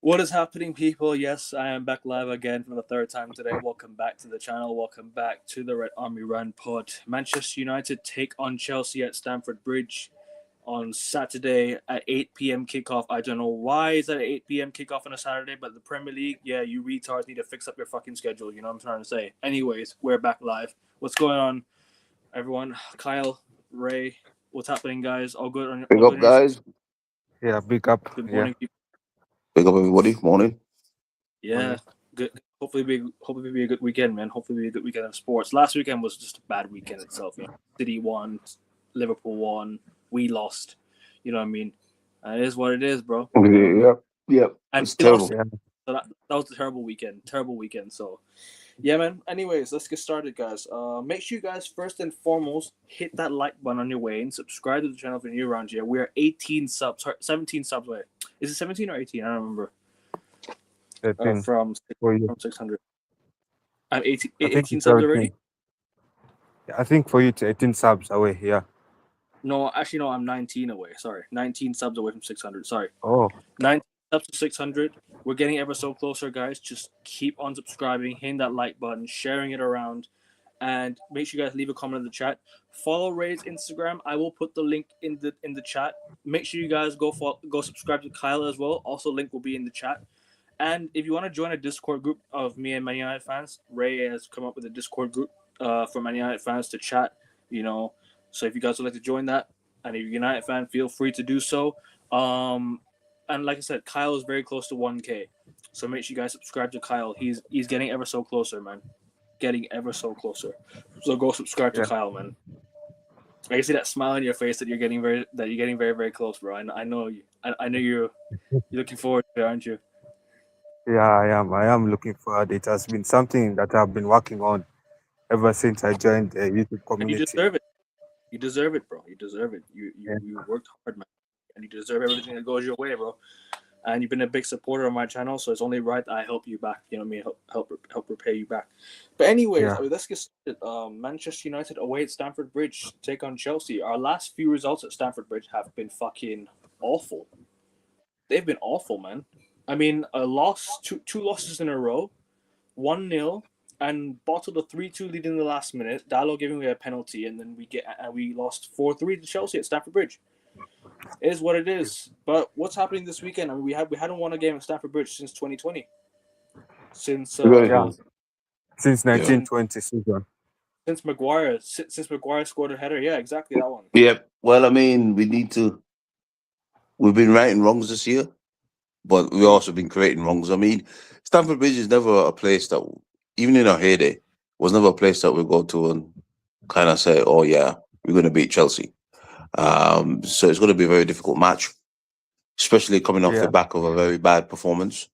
What is happening, people? Yes, I am back live again for the third time today. Welcome back to the channel. Welcome back to the Red Army Run Pod. Manchester United take on Chelsea at Stamford Bridge on Saturday at 8 p.m. kickoff. I don't know why it's at 8 p.m. kickoff on a Saturday, but the Premier League, yeah, you retards need to fix up your fucking schedule. You know what I'm trying to say? Anyways, we're back live. What's going on, everyone? Kyle, Ray, what's happening, guys? All good on Big all good up, on your side? guys. Yeah, big up. Good Yeah, morning, people. Big up, everybody. Morning. Yeah, morning. good. Hopefully be a good weekend, man. Hopefully be a good weekend of sports. Last weekend was just a bad weekend itself. You know, City won, Liverpool won, we lost. You know what I mean? It is what it is, bro. You know what I mean? Yep. Yep. And It's we lost. terrible. Yeah, So that was a terrible weekend. Terrible weekend. So yeah, man. Anyways, let's get started, guys. Make sure you guys first and foremost hit that like button on your way and subscribe to the channel if you're new around here. We are 18 subs, 17 subs away. Is it 17 or 18? I don't remember. 13 From for you. 600. I'm 18, I think 18 it's subs already. 17. Yeah, I think for you it's 18 subs away. Yeah. No, actually, no. I'm 19 away. Sorry, 19 subs away from 600. Sorry, Oh, 19 subs to 600. We're getting ever so closer, guys. Just keep on subscribing, hitting that like button, sharing it around, and make sure you guys leave a comment in the chat. Follow Ray's Instagram. I will put the link in the chat. Make sure you guys go subscribe to Kyle as well. Also, link will be in the chat. And if you want to join a Discord group of me and Man United fans, Ray has come up with a Discord group for Man United fans to chat. You know, so if you guys would like to join that, and if you're a United fan, feel free to do so. And like I said, Kyle is very close to 1K, so make sure you guys subscribe to Kyle. He's getting ever so closer, man. Getting ever so closer. So go subscribe to yeah. Kyle, man. I can see that smile on your face that you're getting very very close, bro. I know you. I know you're looking forward to it, aren't you? Yeah, I am. I am looking forward. It has been something that I've been working on ever since I joined the YouTube And you community. deserve it. You deserve it, bro. You deserve it. You Yeah, you you worked hard, man, and you deserve everything that goes your way, bro. And you've been a big supporter of my channel, so it's only right that I help you back. You know what I mean? Help repay you back. But anyways, yeah, let's get started. Manchester United away at Stamford Bridge take on Chelsea. Our last few results at Stamford Bridge have been fucking awful. They've been awful, man. I mean, a loss, two losses in a row, 1-0, and bottled a 3-2 lead in the last minute. Dallo giving away a penalty, and then we lost 4-3 to Chelsea at Stamford Bridge. It is what it is. But what's happening this weekend? I mean, we hadn't won a game at Stamford Bridge since 2020. Since To be honest yeah. with Since you. Yeah. since 1920 season. Maguire scored a header. Yeah, exactly that one. Yep. Well, I mean, we've been righting wrongs this year, but we've Mm. also been creating wrongs. I mean, Stamford Bridge is never a place that, even in our heyday, was never a place that we go to and kind of say, oh, yeah, we're going to beat Chelsea. So it's going to be a very difficult match, especially coming off the Yeah, back of a very bad performance.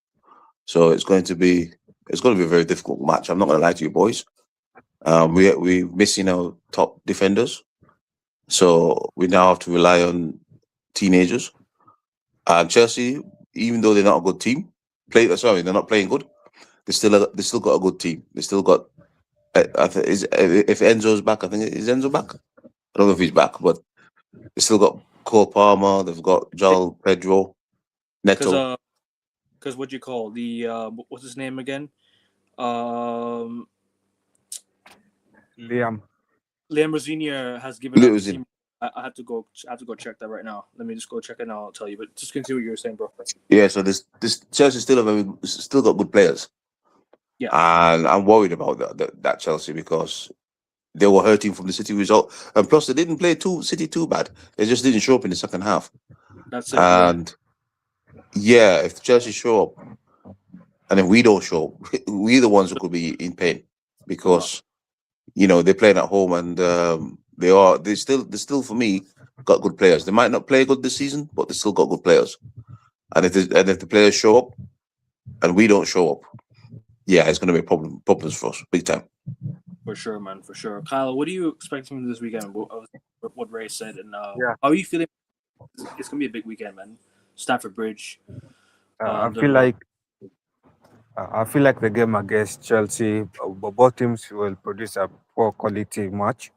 So it's going to be a very difficult match. I'm not going to lie to you, boys. We missing our top defenders, so we now have to rely on teenagers. And Chelsea, even though they're not a good team, they're not playing good. They still got a good team. They still got. I think is if Enzo's back, I think is Enzo back. I don't know if he's back, but they still got Cole Palmer. They've got Joel Pedro, Because Neto. what do you call the what's his name again? Um, Liam. Liam Rosenior has given up his Losing. team. I have to go. I have to go check that right now. Let me just go check it and I'll tell you. But just continue what you were saying, bro. Yeah, so this Chelsea still got good players, Yeah, and I'm worried about that Chelsea because they were hurting from the City result, and plus they didn't play City too bad. They just didn't show up in the second half. that's it. Yeah, And yeah, if Chelsea show up, and if we don't show up, we're the ones who could be in pain because they're playing at home and they still for me got good players. They might not play good this season, but they still got good players. And if the players show up and we don't show up, yeah, it's going to be problems for us big time. for sure, man, for sure. Kyle, what do you expect from this weekend? What Ray said, and Yeah. how are you feeling? It's gonna be a big weekend, man. Stamford Bridge. I Da, feel da, da. like I feel like the game against Chelsea, both teams will produce a poor quality match.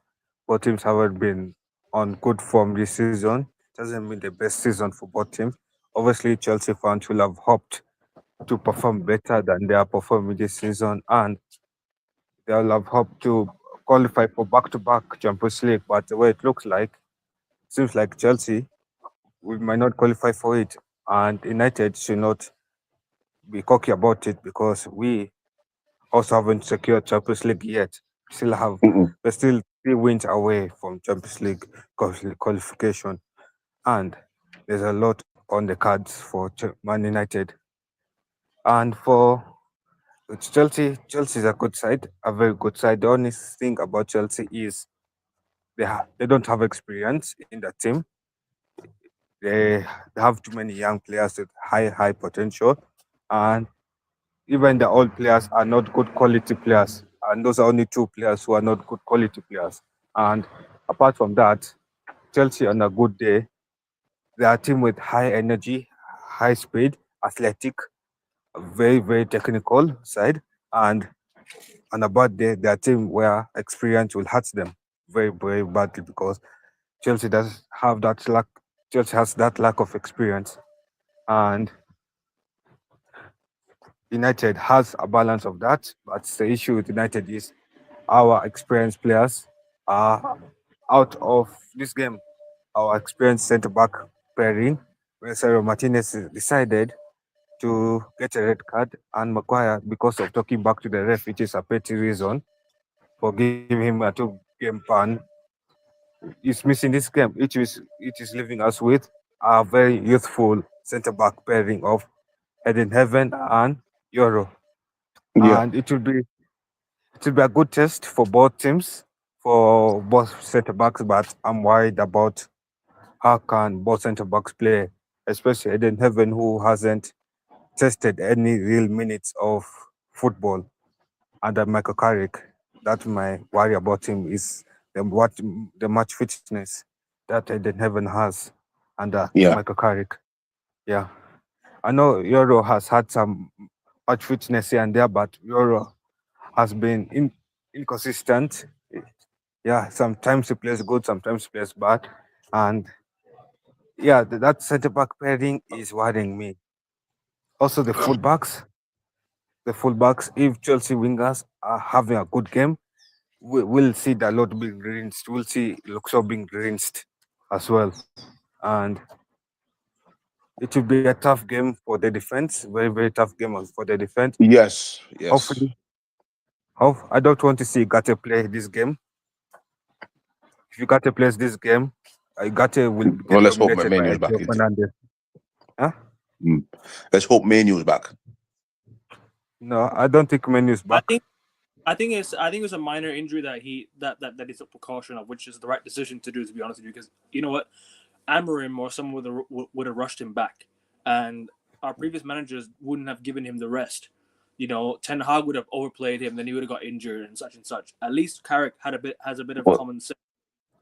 Both teams haven't been on good form this season. It hasn't been the best season for both teams. Obviously, Chelsea fans will have hoped to perform better than they are performing this season, and they'll have hoped to qualify for back-to-back Champions League. But the way it looks like, seems like Chelsea we might not qualify for it, and United should not be cocky about it because we also haven't secured Champions League yet. Still have Mm-mm. we're still 3 wins away from Champions League qualification, and there's a lot on the cards for Man United. And for Chelsea, Chelsea is a good side, a very good side. The only thing about Chelsea is they don't have experience in the team. They, they have too many young players with high potential, and even the old players are not good quality players. And those are only two players who are not good quality players. And apart from that, Chelsea on a good day, they are a team with high energy, high speed, athletic, very technical side, and on a bad day, they're a team where experience will hurt them very badly because Chelsea does have that lack. Chelsea has that lack of experience, and United has a balance of that. But the issue with United is our experienced players are out of this game. Our experienced centre back pairing, where Sarah Martinez decided to get a red card, and Maguire, because of talking back to the ref, which is a petty reason for giving him a 2 game ban, is missing this game. It is leaving us with a very youthful centre back pairing of Eden Heaven and Euro. Yeah, And it will be a good test for both teams, for both centre backs, but I'm worried about how can both centre backs play, especially Eden Heaven, who hasn't tested any real minutes of football under Michael Carrick. That my worry about him is the match fitness that Eden Heaven has under yeah, Michael Carrick. Yeah, I know Euro has had some match fitness here and there, but Euro has been inconsistent. Yeah, sometimes he plays good, sometimes he plays bad, and yeah, that centre back pairing is worrying me. Also, the fullbacks. If Chelsea wingers are having a good game, we'll see Dalot being rinsed. We'll see Luxor being rinsed as well, and it will be a tough game for the defense. Very tough game for the defense. yes, yes. Hopefully, I don't want to see Gate play this game. If you Gate plays this game, Gate will Well, get let's hope dominated by Manu's back. Enzo Fernandez. Huh? Mm. Let's hope Manu's back. No, I don't think Menu is I back. think it's a minor injury that is a precaution of, which is the right decision to do, to be honest with you, because you know what, Amorim or someone would have rushed him back, and our previous managers wouldn't have given him the rest. You know, Ten Hag would have overplayed him, then he would have got injured and such and such. At least Carrick has a bit of But, common sense.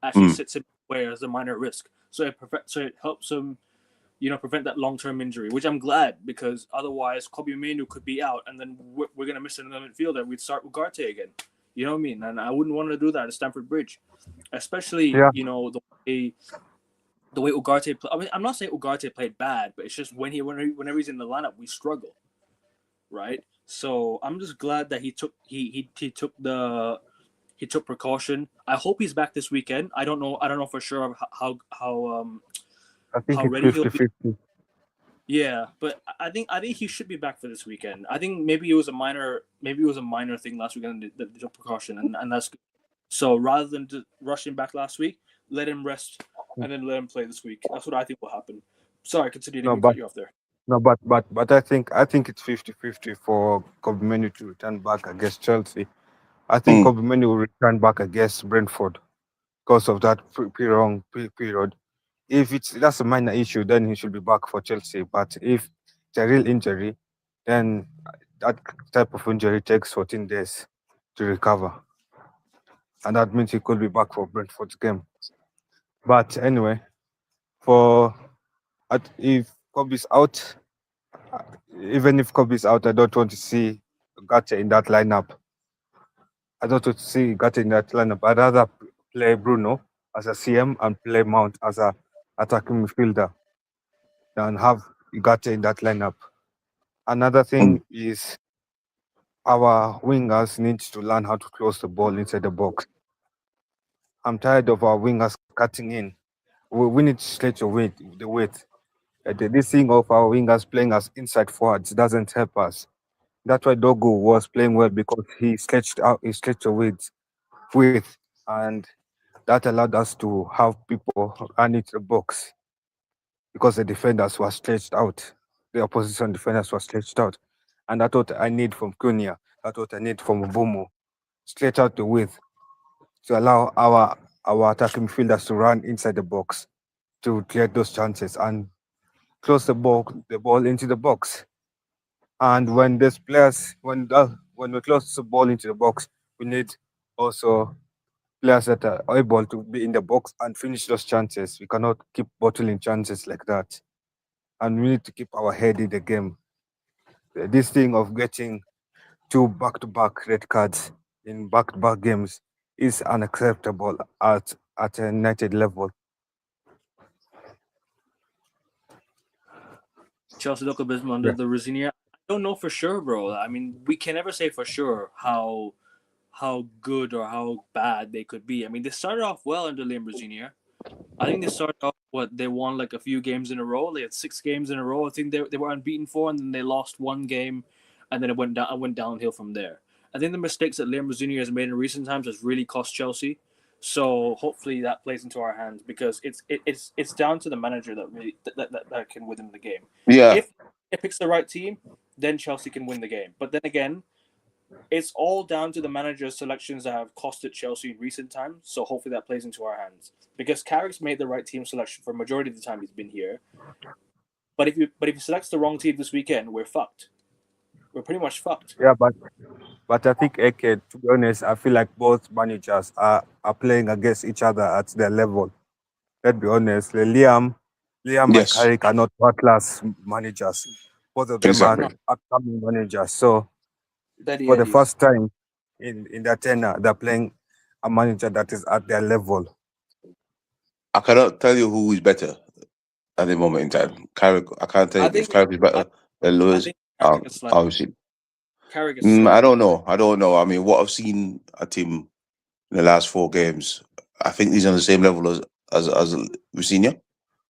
Actually, mm, sits him where as a minor risk, so it helps him, prevent that long term injury, which I'm glad, because otherwise Kobe Manu could be out, and then we're gonna miss another midfielder. We'd start with Ugarte again. You know what I mean? And I wouldn't want to do that at Stamford Bridge, especially Yeah, the way Ugarte. I mean, I'm not saying Ugarte played bad, but it's just whenever he's in the lineup, we struggle, right? So I'm just glad that he took precaution. I hope he's back this weekend. I don't know for sure I think how it's ready he'll be. 50-50. Yeah, but I think he should be back for this weekend. I think maybe it was a minor thing last weekend that they took precaution, and that's good. So rather than just rushing back last week, let him rest and then let him play this week. That's what I think will happen. Sorry, continue. Didn't No, mean to cut but you off there. no, but I think it's 50-50 for Kobe Menu to return back against Chelsea. I think mm. Kobe Menu will return back against Brentford because of that long period. If that's a minor issue, then he should be back for Chelsea. But if it's a real injury, then that type of injury takes 14 days to recover, and that means he could be back for Brentford's game. But anyway, for if Kobe's out, uh, even if Kobe's out, I don't want to see Gata in that lineup. I don't want to see Gata in that lineup. I'd rather play Bruno as a CM and play Mount as a attacking midfielder than have Gata in that lineup. Another Mm. thing is our wingers need to learn how to close the ball inside the box. I'm tired of our wingers cutting in. We need to stretch the weight. This thing of our wingers playing as inside forwards doesn't help us. That's why Dogo was playing well because he stretched the width, and that allowed us to have people run into the box because the defenders were stretched out. The opposition defenders were stretched out. And that's what I need from Cunha. That's what I need from Bumo. Stretch out the width to allow our attacking midfielders to run inside the box to create those chances and close the ball into the box. And when these players, when we close the ball into the box, we need also players that are able to be in the box and finish those chances. We cannot keep bottling chances like that. And we need to keep our head in the game. This thing of getting two back-to-back red cards in back-to-back games is unacceptable at a United level. Chelsea look abysmal under Yeah. the Rosinia. I don't know for sure, bro. I mean, we can never say for sure how good or how bad they could be. I mean, they started off well under Liam Rosinia. I think they started off they won like a few games in a row. They had 6 games in a row. I think they were unbeaten for, and then they lost one game, and then it went down. I went downhill from there. I think the mistakes that Liam Rosinia has made in recent times has really cost Chelsea. So hopefully that plays into our hands because it's down to the manager that really that can win them the game. Yeah, If it picks the right team, then Chelsea can win the game. But then again, it's all down to the manager's selections that have costed Chelsea in recent times. So hopefully that plays into our hands because Carrick's made the right team selection for a majority of the time he's been here. But if he selects the wrong team this weekend, we're fucked. We're pretty much fucked. Yeah, but I think Eke, to be honest, I feel like both managers are playing against each other at their level. Let's be honest. Liam and yes, Carrick are not world-class managers. Both of them are exactly. No, upcoming managers. So Steady for the Eddies. first time in their tenure, they're playing a manager that is at their level. I cannot tell you who is better at the moment in time. Carrick, I can't tell I you if think Carrick is I, better than I Lewis. think Carrick is slight. Obviously, Carrick is slightly I don't better. know. I don't know. I mean, what I've seen at him in the last 4 games, I think he's on the same level as Lucinho.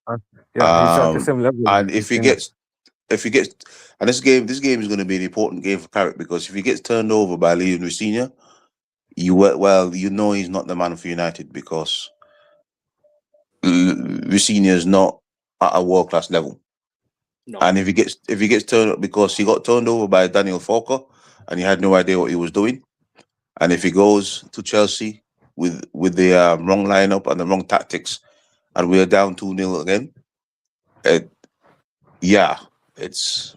Uh, yeah, he's at the Um, same level and with Lucena. if he gets, and this game is going to be an important game for Carrick because if he gets turned over by Leon Lucinho, you know he's not the man for United because Lucinho is not at a world class level. No. And if he gets turned because he got turned over by Daniel Falker and he had no idea what he was doing, and if he goes to Chelsea with the wrong lineup and the wrong tactics, and we're down 2-0 again, it, yeah, it's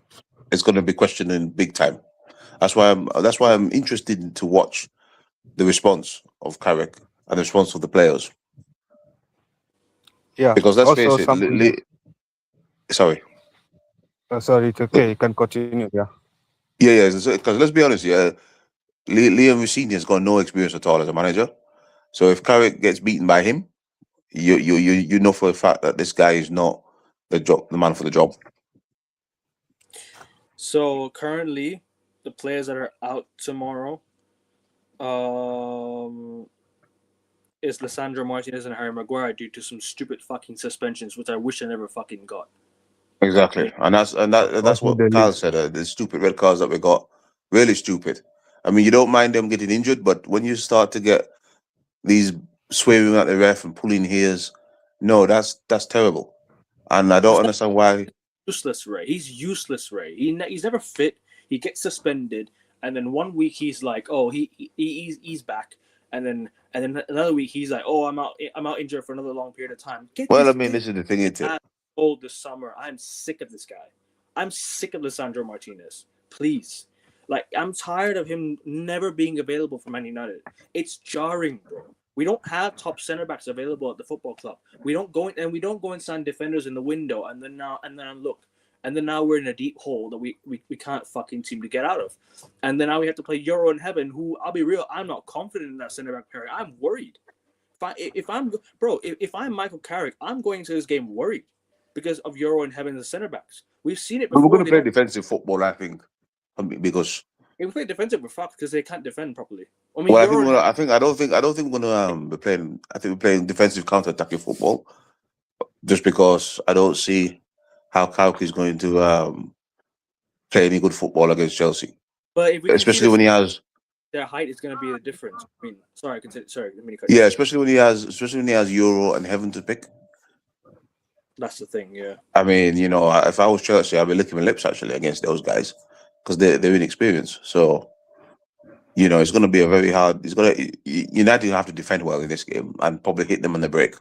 going to be questioning big time. That's why I'm interested to watch the response of Carrick and the response of the players Yeah. because let's Also face it, something. sorry, Sorry, it's okay. You can continue. Yeah. yeah, because let's be honest, yeah, Liam Rossini has got no experience at all as a manager. So if Carrick gets beaten by him, you know for a fact that this guy is not the man for the job. So currently, the players that are out tomorrow, um, is Lissandro Martinez and Harry Maguire due to some stupid fucking suspensions, which I wish I never fucking got. Exactly, Okay. and that's Also what the Kyle league. said. The stupid red cards that we got, really stupid. I mean, you don't mind them getting injured, but when you start to get these swearing at the ref and pulling hairs, no, that's terrible. And I don't It's not understand why. useless, Ray. He's useless, Ray. He's never fit. He gets suspended, and then one week he's like, oh, he's back, and then another week he's like, oh, I'm out injured for another long period of time. Well, I mean, this is the thing, His isn't it? ass old this summer. I'm sick of this guy. I'm sick of Lissandro Martinez. Please. Like, I'm tired of him never being available for Man United. It's jarring, bro. We don't have top center backs available at the football club. We don't go and sign defenders in the window, and then now we're in a deep hole that we can't fucking seem to get out of. And then now we have to play Euro in Heaven, who, I'll be real, I'm not confident in that center back pairing. I'm worried. If I'm Michael Carrick, I'm going into this game worried. because of Euro and having the centre backs. We've seen it But we're before. going to They play don't. defensive football, I think, because If we play defensive, we're fucked because they can't defend properly. I mean, well, Euro and I don't think we're going to be playing. I think we're playing defensive counter-attacking football, just because I don't see how Kauk is going to play any good football against Chelsea, but if we can see especially this, when he has their height is going to be the difference. I mean, sorry, I can say, sorry, let me cut you yeah, off there. especially when he has Euro and Heaven to pick. That's the thing, yeah. I mean, you know, if I was Chelsea, I'd be licking my lips actually against those guys because they're inexperienced. So you know, it's going to be a very hard. It's going to United have to defend well in this game and probably hit them on the break.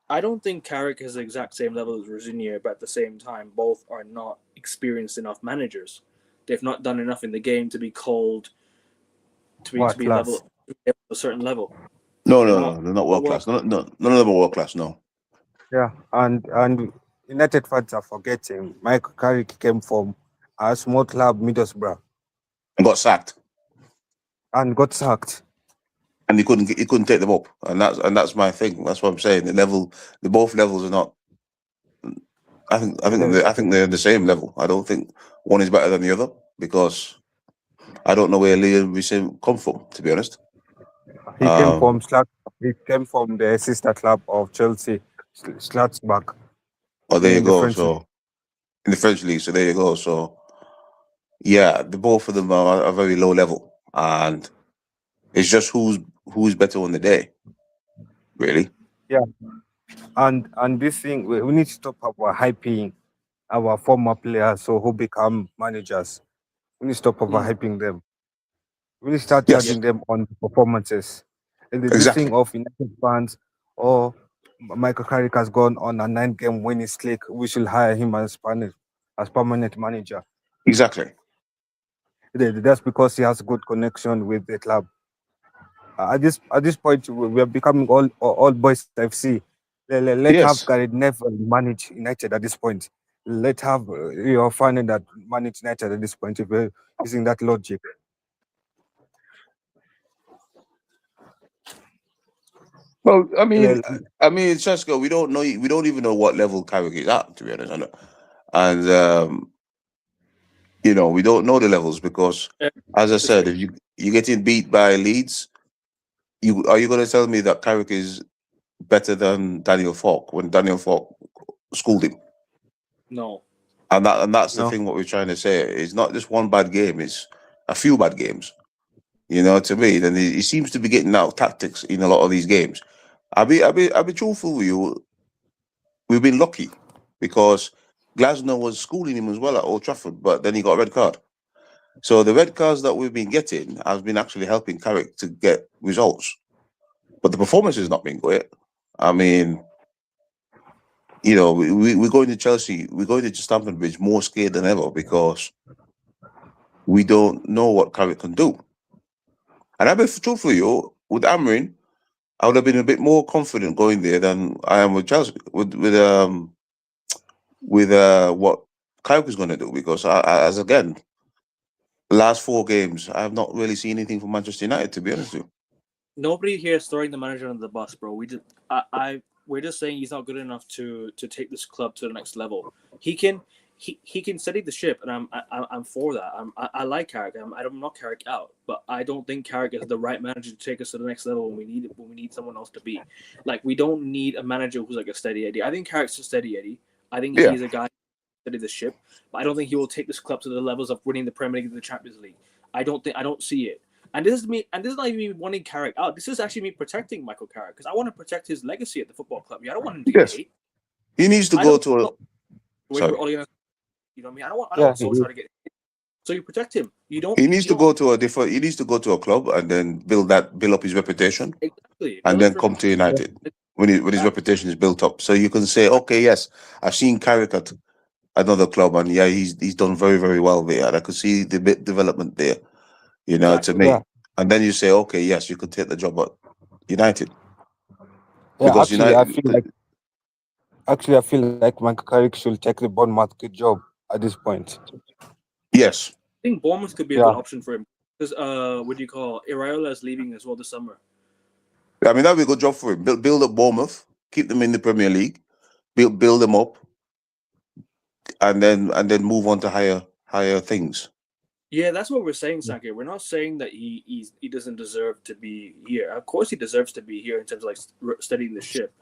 I don't think Carrick has the exact same level as Rosinier, but at the same time, both are not experienced enough managers. They've not done enough in the game to be called to What be level class? a certain level. No, They're no, not. no, they're not world class. No, no, none of them are world class. No, Yeah, and United fans are forgetting. Mike Carrick came from a small club, Middlesbrough, and got sacked, and got sacked. and he couldn't take them up, and that's my thing. That's what I'm saying. The both levels are not. I think they're the same level. I don't think one is better than the other because I don't know where Liam Reese come from. To be honest, He came from Slat. He came from the sister club of Chelsea, Slatsbach, oh, there you in the go. French league. So in the French league, so there you go. So yeah, the both of them are a very low level, and it's just who's better on the day, really. Yeah, and this thing we need to stop our hyping our former players so who become managers. We need to stop Mm, overhyping them. We need to start yeah, Yes, judging them on performances. And this thing exactly, of United fans or Michael Carrick has gone on a 9-game winning streak. We should hire him as permanent manager. exactly. That's because he has good connection with the club. At this point, we are becoming all boys FC. Let have Yes. Gary Neville manage United at this point. Let have your finding that manage United at this point. If we're using that logic, Well, Le- Cesco, we don't know. We don't even know what level Carrick is at, to be honest. And you know, we don't know the levels because, yeah, as I the same. said, if you getting beat by Leeds, you going to tell me that Carrick is better than Daniel Falk when Daniel Falk schooled him? No, And that's the no, thing. What we're trying to say is not just one bad game; it's a few bad games. You know, to me, then he seems to be getting out of tactics in a lot of these games. I'll be truthful with you. We've been lucky because Glasner was schooling him as well at Old Trafford, but then he got a red card. So the red cards that we've been getting has been actually helping Carrick to get results, but the performance has not been great. I mean, you know, we're going to Chelsea, we're going to Stamford Bridge more scared than ever because we don't know what Carrick can do. And I'll be truthful with you, with Amrin, I would have been a bit more confident going there than I am with Chelsea, with what Carrick is going to do because as again, last 4 games, I have not really seen anything from Manchester United, to be honest with you. nobody here is throwing the manager under the bus, bro. We're just saying he's not good enough to take this club to the next level. He can he can steady the ship, and I'm for that. I like Carrick. I'm not Carrick out, but I don't think Carrick is the right manager to take us to the next level when we need someone else to be. Like we don't need a manager who's like a steady Eddie. I think Carrick's a steady Eddie. I think Yeah. he's a guy who steady the ship, but I don't think he will take this club to the levels of winning the Premier League and the Champions League. I don't see it. And this is me, and this is not even me wanting Carrick out. This is actually me protecting Michael Carrick because I want to protect his legacy at the football club. Yeah, I don't want him to get Yes. hate. He needs to I go don't to a. know where Sorry. we're all gonna, you know what I mean. I don't yeah, want Solskjaer to get hate. So you protect him. You don't. He needs You to don't go to a different. He needs to go to a club and then build up his reputation, exactly and build up then his come to yeah, United when his reputation. reputation is built up. So you can say, okay, yes, I've seen Carrick at another club, and yeah, he's done very very well there, and I could see the bit development there. You know, to Exactly. yeah, me, and then you say, okay, yes, you could take the job at United yeah. because United. Actually, I feel like Michael Carrick should take the Bournemouth good job at this point. Yes, I think Bournemouth could be a Yeah, good option for him because what do you call Iraola is leaving as well this summer. I mean that'd be a good job for him. Build up Bournemouth, keep them in the Premier League, build them up, and then move on to higher things. Yeah, that's what we're saying, Sanke. We're not saying that he doesn't deserve to be here. Of course, he deserves to be here in terms of like studying the ship.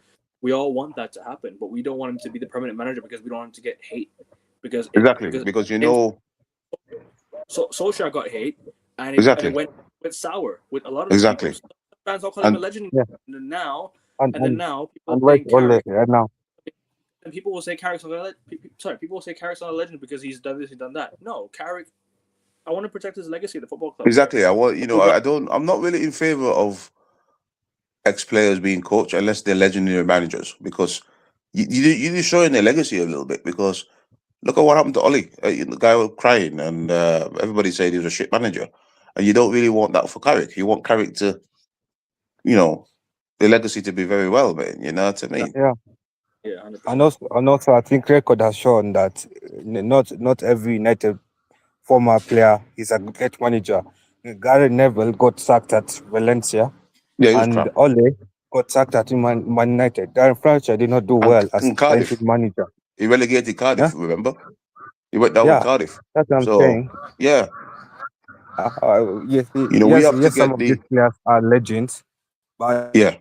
We all want that to happen, but we don't want him to be the permanent manager because we don't want him to get hate. Exactly, Because because Solskjaer got hate, and it exactly, went sour with a lot of the people. exactly, Some fans all call him a and legend, Yeah, and then now and and then and now people and are where's saying Ole Carrick, right now? and people will say Carrick's not a sorry, people will say Carrick's not a legend because he's done this, he's done that. No, Carrick. I want to protect his legacy at the football club. exactly. I want Regardless, I don't. I'm not really in favor of ex-players being coached unless they're legendary managers because you're destroying their legacy a little bit because look at what happened to Ollie. The guy was crying and everybody said he was a shit manager. And you don't really want that for Carrick. You want Carrick to, you know, the legacy to be very well, man. You know what I mean? Yeah, yeah, 100%. and also, I think record has shown that not every United former player is a great manager. Gary Neville got sacked at Valencia, Yeah, he was and crap. Ole got sacked at Man United. Darren Fletcher did not do well as And interim Cardiff, manager. he relegated Yeah, Cardiff, remember? He went down with yeah, Cardiff. that's what I'm So, saying. yeah, Yes, we yes, have to yes. Some get of these players are legends, but yeah.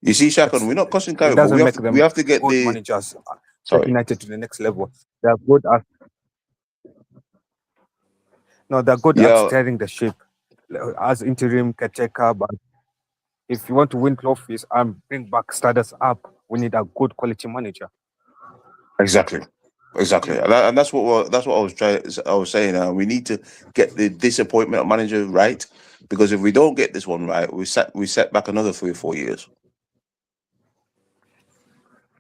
You see, Shakon, we're not cussing it Carrick, but doesn't make we them have to get good the, managers. Take sorry. United to the next level. They are good at no, they're good at Yeah, steering the ship as interim caretaker. But if you want to win trophies and bring back status up, we need a good quality manager. exactly. Exactly, Mm. and that's what I was saying. We need to get the disappointment of manager right because if we don't get this one right, we set back another 3 or 4 years.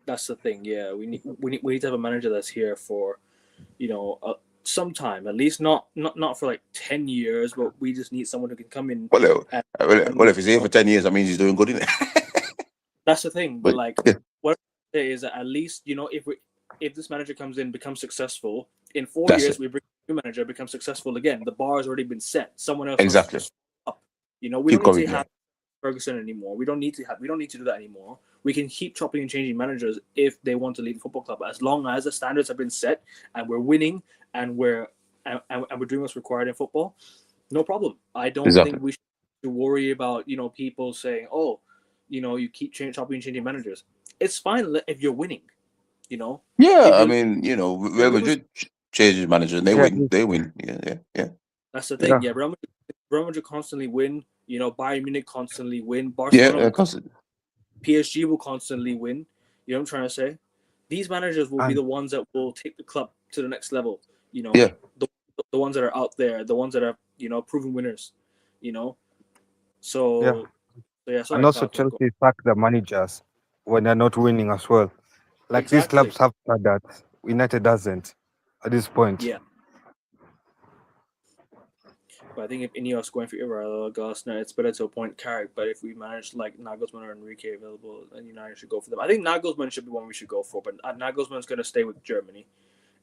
That's the thing. Yeah, we need to have a manager that's here for some time, at least not for like 10 years, but we just need someone who can come in and Well, and if he's here for 10 years, that means he's doing good in it. that's the thing. But But like, yeah, what I say is that at least if this manager comes in, becomes successful in four that's years, it. we bring a new manager, becomes successful again. The bar has already been set. Someone else has Exactly. just up. We Keep don't need to going. have Yeah, Ferguson anymore. We don't need to do that anymore. We can keep chopping and changing managers if they want to leave the football club, as long as the standards have been set and we're winning and we're doing what's required in football. No problem. I don't exactly. think we should worry about people saying, "Oh, you keep chopping and changing managers." It's fine if you're winning. You know, Yeah, if I you're mean, you're Real losing, Madrid changes manager and they Yeah, win. They win. Yeah, yeah, yeah. that's the thing. yeah, Yeah, Real Madrid constantly win. Bayern Munich constantly win. Yeah, Barcelona will constant. PSG will constantly win. You know what I'm trying to say? These managers will be and the ones that will take the club to the next level. Yeah, The, the ones that are out there, the ones that are proven winners. You know, yeah, so yeah. and Sorry, also Falcon. Go. Chelsea sack the managers when they're not winning as well. Like these Exactly. clubs have that, United doesn't at this point. Yeah, but I think if Ineos going for Iraola, Gosner, it's better to appoint Carrick. But if we manage like Nagelsmann or Enrique available, then United should go for them. I think Nagelsmann should be one we should go for, but Nagelsmann's going to stay with Germany.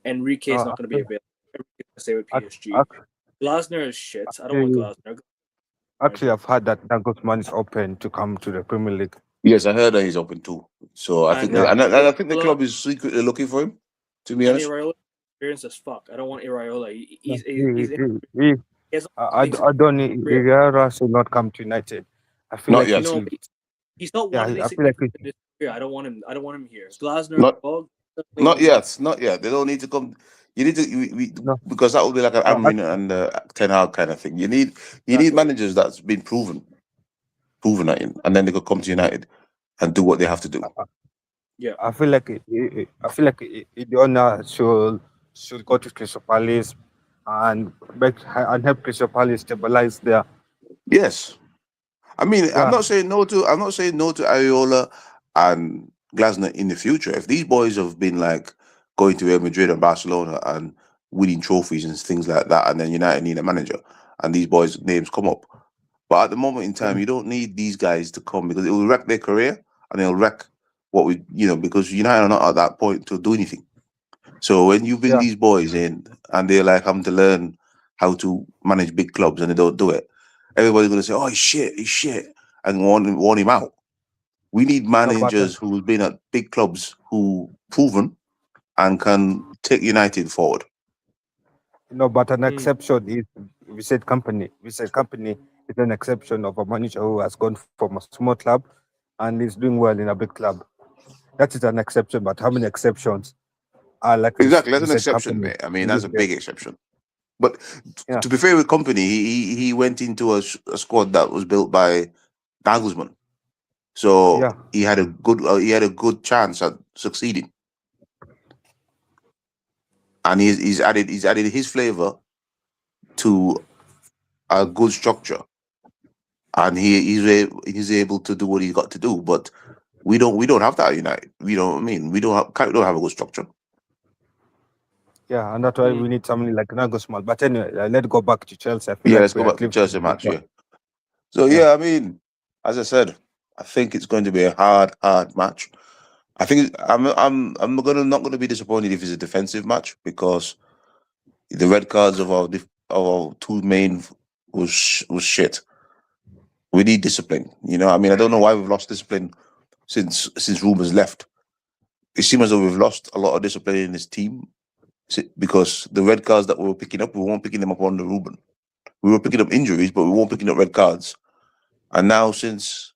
Enrique is Uh, not going to be available. Enrique's going to stay with ac- PSG. ac- Glasner is shit. I don't want actually, Glasner. actually, I've heard that Nagelsmann is open to come to the Premier League. yes, I heard that he's open too. So I think, And Yeah, and I think the Iraola club is secretly looking for him. To be and honest, Iraola experienced as fuck. I don't want Iraola. yeah. He has I don't need career. Herrera should not come to United. I feel not like he yet. No, should. he's not Yeah, won any I feel like significant in his career. I don't want him. I don't want him here. Glasner, Not oh, definitely not no. yet. Not yet. They don't need to come. You need to no, because that would be like an no, Amrin and Ten Hag kind of thing. You need Exactly. managers that's been proven at him, and then they could come to United and do what they have to do. Yeah. I feel like the owner should go to Crystal Palace and help Crystal Palace stabilize their Yes, I mean yeah I'm not saying no to Areola and Glasner in the future. If these boys have been like going to Real Madrid and Barcelona and winning trophies and things like that, and then United need a manager, and these boys' names come up. But at the moment in time, yeah you don't need these guys to come because it will wreck their career and it'll wreck what because United are not at that point to do anything. So when you bring yeah these boys in and they're like having to learn how to manage big clubs and they don't do it, everybody's gonna say, "Oh, he's shit," and want him out. We need no but managers who've been at big clubs who proven, and can take United forward. No, but an Mm. exception is we said company. We said company is an exception of a manager who has gone from a small club and is doing well in a big club. That is an exception. But how many exceptions are like Exactly, that's we an said exception, company mate. I mean, in that's this a game? big exception. But Yeah, to be fair with company, he went into a squad that was built by Nagelsmann, so yeah. he had a good chance at succeeding, and he's added his flavor to a good structure, and he's able to do what he's got to do. But we don't have that at United. We don't. I mean, we don't have a good structure. Yeah, and that's why Mm. we need somebody like Nagelsmann. But anyway, let's go back to Chelsea. I feel Yeah, like let's we go are back to Chelsea cliffhanger. match. Yeah. So Yeah, yeah, I mean, as I said, I think it's going to be a hard match. I think I'm gonna not gonna be disappointed if it's a defensive match because the red cards of of our two main was shit. We need discipline. You know, I mean, I don't know why we've lost discipline since Ruben's left. It seems as though we've lost a lot of discipline in this team because the red cards that we were picking up, we weren't picking them up under Ruben. We were picking up injuries, but we weren't picking up red cards. And now since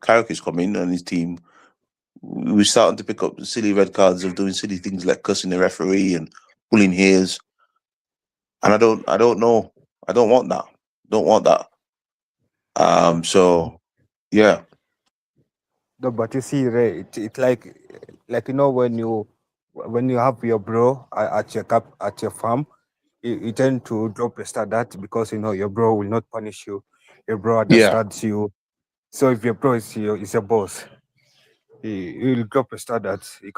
Carrick has come in and his team, we're starting to pick up silly red cards of doing silly things like cussing the referee and pulling hairs. And I don't know. I don't want that. Don't want that. So yeah. no, but you see, Ray, it like you know when you have your bro at your at your farm, you tend to drop a standard because you know your bro will not punish you. Your bro Yeah. understands you. So if your bro is your boss, he will drop a standard. He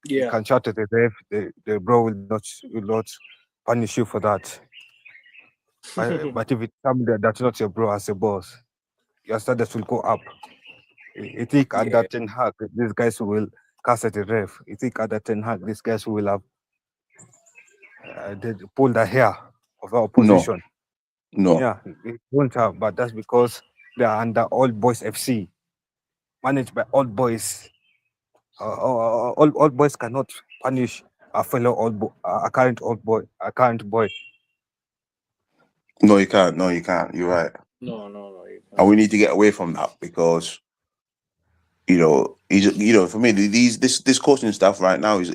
Yeah. can shout at the ref. The bro will not punish you for that. But if it's somebody that's not your bro as a boss, your standards will go up. You think under Yeah. Ten Hag, these guys will cast at the ref. You think under Ten Hag, these guys will have they pull the hair of our No. opposition. No. Yeah, it won't have, but that's because they are under Old Boys FC, managed by Old Boys. Old Boys cannot punish a fellow a current boy. No, you can't. No, you can't. You're right. No, you And can't. we need to get away from that because for me this coaching staff right now is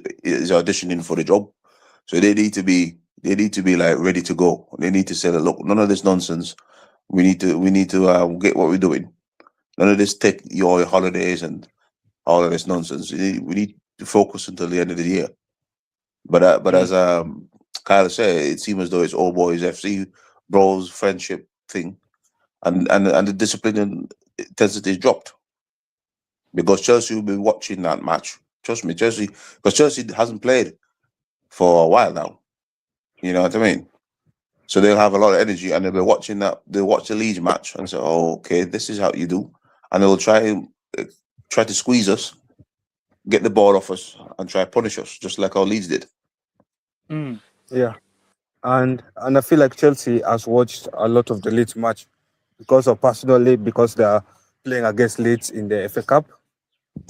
auditioning for the job. So they need to be like ready to go. They need to say that look, none of this nonsense. We need to get what we're doing. None of this take your holidays and all of this nonsense. We need to focus until the end of the year. But Mm. as Kyle said, it seems as though it's all boys FC bros friendship thing, and the discipline and intensity is dropped because Chelsea will be watching that match. Trust me, because Chelsea hasn't played for a while now. You know what I mean? So they'll have a lot of energy and they'll be watching that. They'll watch the Leeds match and say, "Oh, okay, this is how you do," and they'll try to squeeze us, get the ball off us, and try to punish us, just like our Leeds did. Mm. Yeah, and I feel like Chelsea has watched a lot of the Leeds match because they are playing against Leeds in the FA Cup,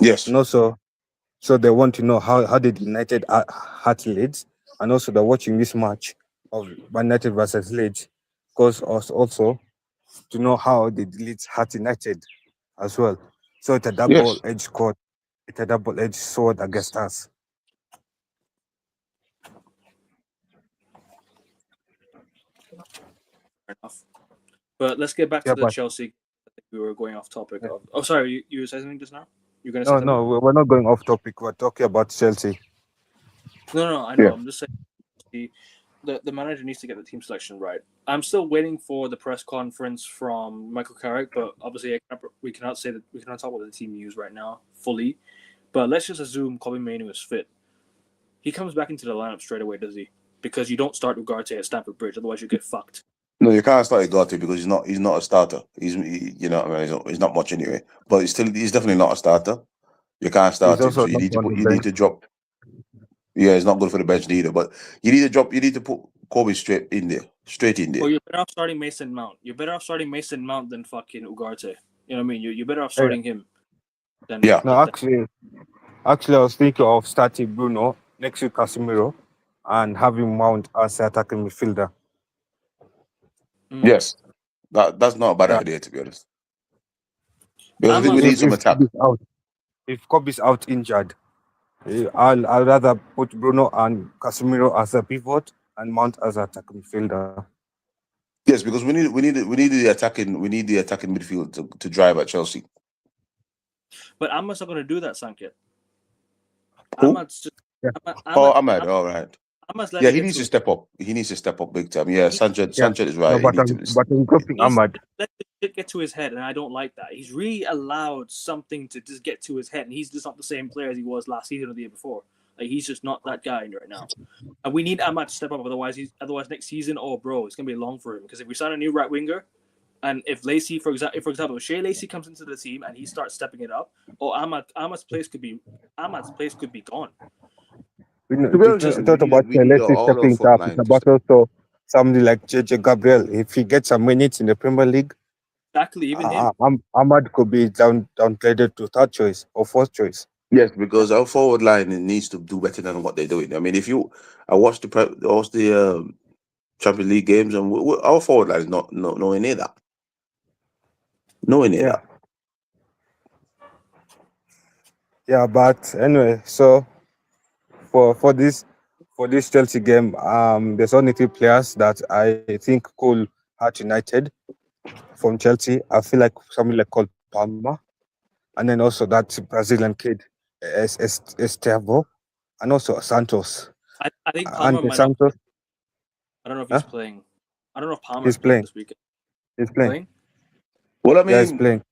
Yes, and also so they want to know how did United hurt Leeds, and also they're watching this match of Man United versus Leeds, because also to know how did Leeds hurt United as well. So it's a yes. double-edged sword. It's a double-edged sword against us. Fair enough. But let's get back Yeah, to the but Chelsea. I think we were going off topic of. Oh, sorry, you were saying something just now. You're gonna say no, something? no, we're not going off topic. We're talking about Chelsea. No, I know. Yeah. I'm just saying the manager needs to get the team selection right. I'm still waiting for the press conference from Michael Carrick, but obviously we cannot say that we cannot talk about the team use right now fully. But let's just assume Kobe Mainoo is fit. He comes back into the lineup straight away, does he? Because you don't start Ugarte at Stamford Bridge, otherwise you get fucked. No, you can't start Igati because he's not a starter. You know what I mean, he's not much anyway. But he's definitely not a starter. You can't He's start him, also so not on the you need bench. to drop. Yeah, it's not good for the bench neither. But you need to put Kobe straight in there. Or you're better off starting Mason Mount. You're better off starting Mason Mount than fucking Ugarte. You know what I mean? You're better off Yeah. starting him than Yeah, No, actually, I was thinking of starting Bruno next to Casemiro and have him mount as the attacking midfielder. Mm. Yes, that's not a bad Yeah. idea, to be honest. Because I think we Ahmad's need some If attack. Kobe's out, if Kobe's out injured, I'll rather put Bruno and Casemiro as a pivot and Mount as an attacking midfielder. Yes, because we need the attacking midfield to drive at Chelsea. But Ahmad's not going to do that, Sanket. Who? Ahmad's just Yeah. Oh, Ahmed. All right. Ahmad's Yeah, letting he it get needs to to his step up. He needs to step up big time. Yeah, he, Sanchez is No, right. He but needs I'm to. but I'm dropping he's Ahmad. let the shit get to his head, and I don't like that. He's really allowed something to just get to his head, and he's just not the same player as he was last season or the year before. Like he's just not that guy right now. And we need Ahmad to step up, otherwise next season, oh bro, it's gonna be long for him. Because if we sign a new right winger, and if Lacey, for example, if Shea Lacey comes into the team and he starts stepping it up, oh Ahmad's place could be gone. To be honest, It's with you, not about we need Leslie all our stepping front up. It's line to about step. also somebody like JJ Gabriel. If he gets some minutes in the Premier League, Exactly, even him. Ahmad could be downgraded to third choice or fourth choice. Yes, because our forward line needs to do better than what they're doing. I mean, I watched the Champions League games, and our forward line is not nowhere near that. Nowhere near Yeah, that. yeah. But anyway, so for this Chelsea game, there's only three players that I think could hurt United from Chelsea. I feel like somebody like Cole Palmer, and then also that Brazilian kid, Estevao, and also Santos. I think And Palmer might not. Santos, I don't know if huh? he's playing. I don't know if Palmer's He's playing playing. this weekend. He's playing. Playing? Well, I Yeah, he's mean, playing.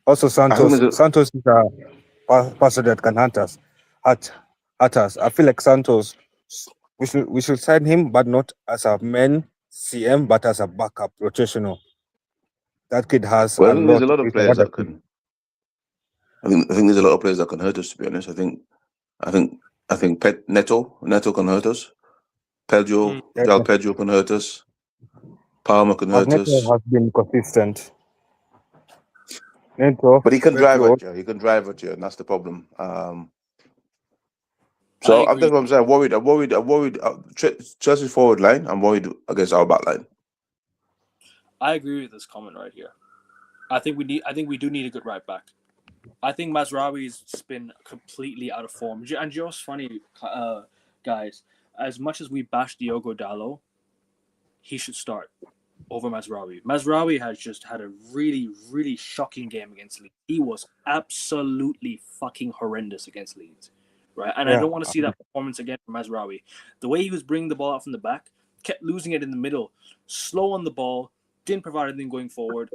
Also, I think there's a Santos is a passer that can hurt us. I feel like Santos, we should sign him, but not as a main CM, but as a backup rotational. That kid has well, I a think there's a lot. lot of It's a players that wonderful. can. I think there's a lot of players that can hurt us. To be honest, I think Neto can hurt us. Mm. Pedro Pedro can hurt us. Palmer can But hurt Neto us. has been consistent. Neto, But he can drive Pedro, at you. He can drive at you, and that's the problem. I So that's agree. what I'm saying. I'm worried. Chelsea's forward line. I'm worried against our back line. I agree with this comment right here. I think we do need a good right back. I think Mazraoui's been completely out of form. And you know what's funny, guys? As much as we bash Diogo Dalot, he should start over Mazraoui. Mazraoui has just had a really, really shocking game against Leeds. He was absolutely fucking horrendous against Leeds, right? And I yeah, don't want to see that performance again from Mazraoui. The way he was bringing the ball out from the back, kept losing it in the middle, slow on the ball, didn't provide anything going forward.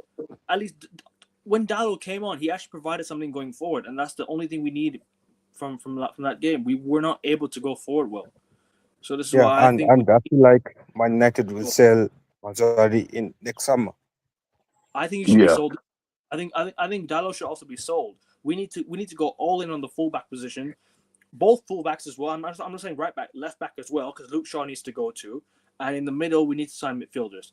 At least when Dalot came on, he actually provided something going forward, and that's the only thing we need from that game. We were not able to go forward well. So this is yeah, why I think and I feel like Man United will sell Mazzari in next summer. he should be Yeah. sold. I think Dalot should also be sold. We need to go all in on the fullback position, both fullbacks as well. I'm not saying right back, left back as well, because Luke Shaw needs to go too. And in the middle, we need to sign midfielders.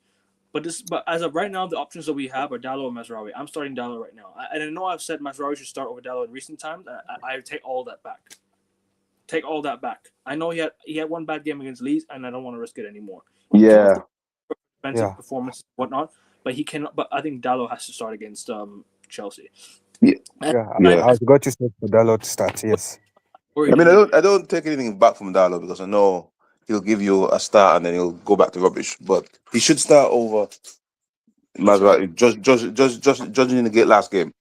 But as of right now, the options that we have are Dalot and Mazraoui. I'm starting Dalot right now. And I know I've said Mazraoui should start over Dalot in recent times. I take all that back. Take all that back. I know he had one bad game against Leeds, and I don't want to risk it anymore. He can Yeah. defensive Yeah, performance whatnot, but he cannot. But I think Dalot has to start against Chelsea. Yeah. And yeah. I, Yeah. I was going to say for Dalot to start. Yes. worried I mean, anyway. I don't take anything back from Darlow because I know he'll give you a start and then he'll go back to rubbish. But he should start over Mazraoui. Just judging in the last game.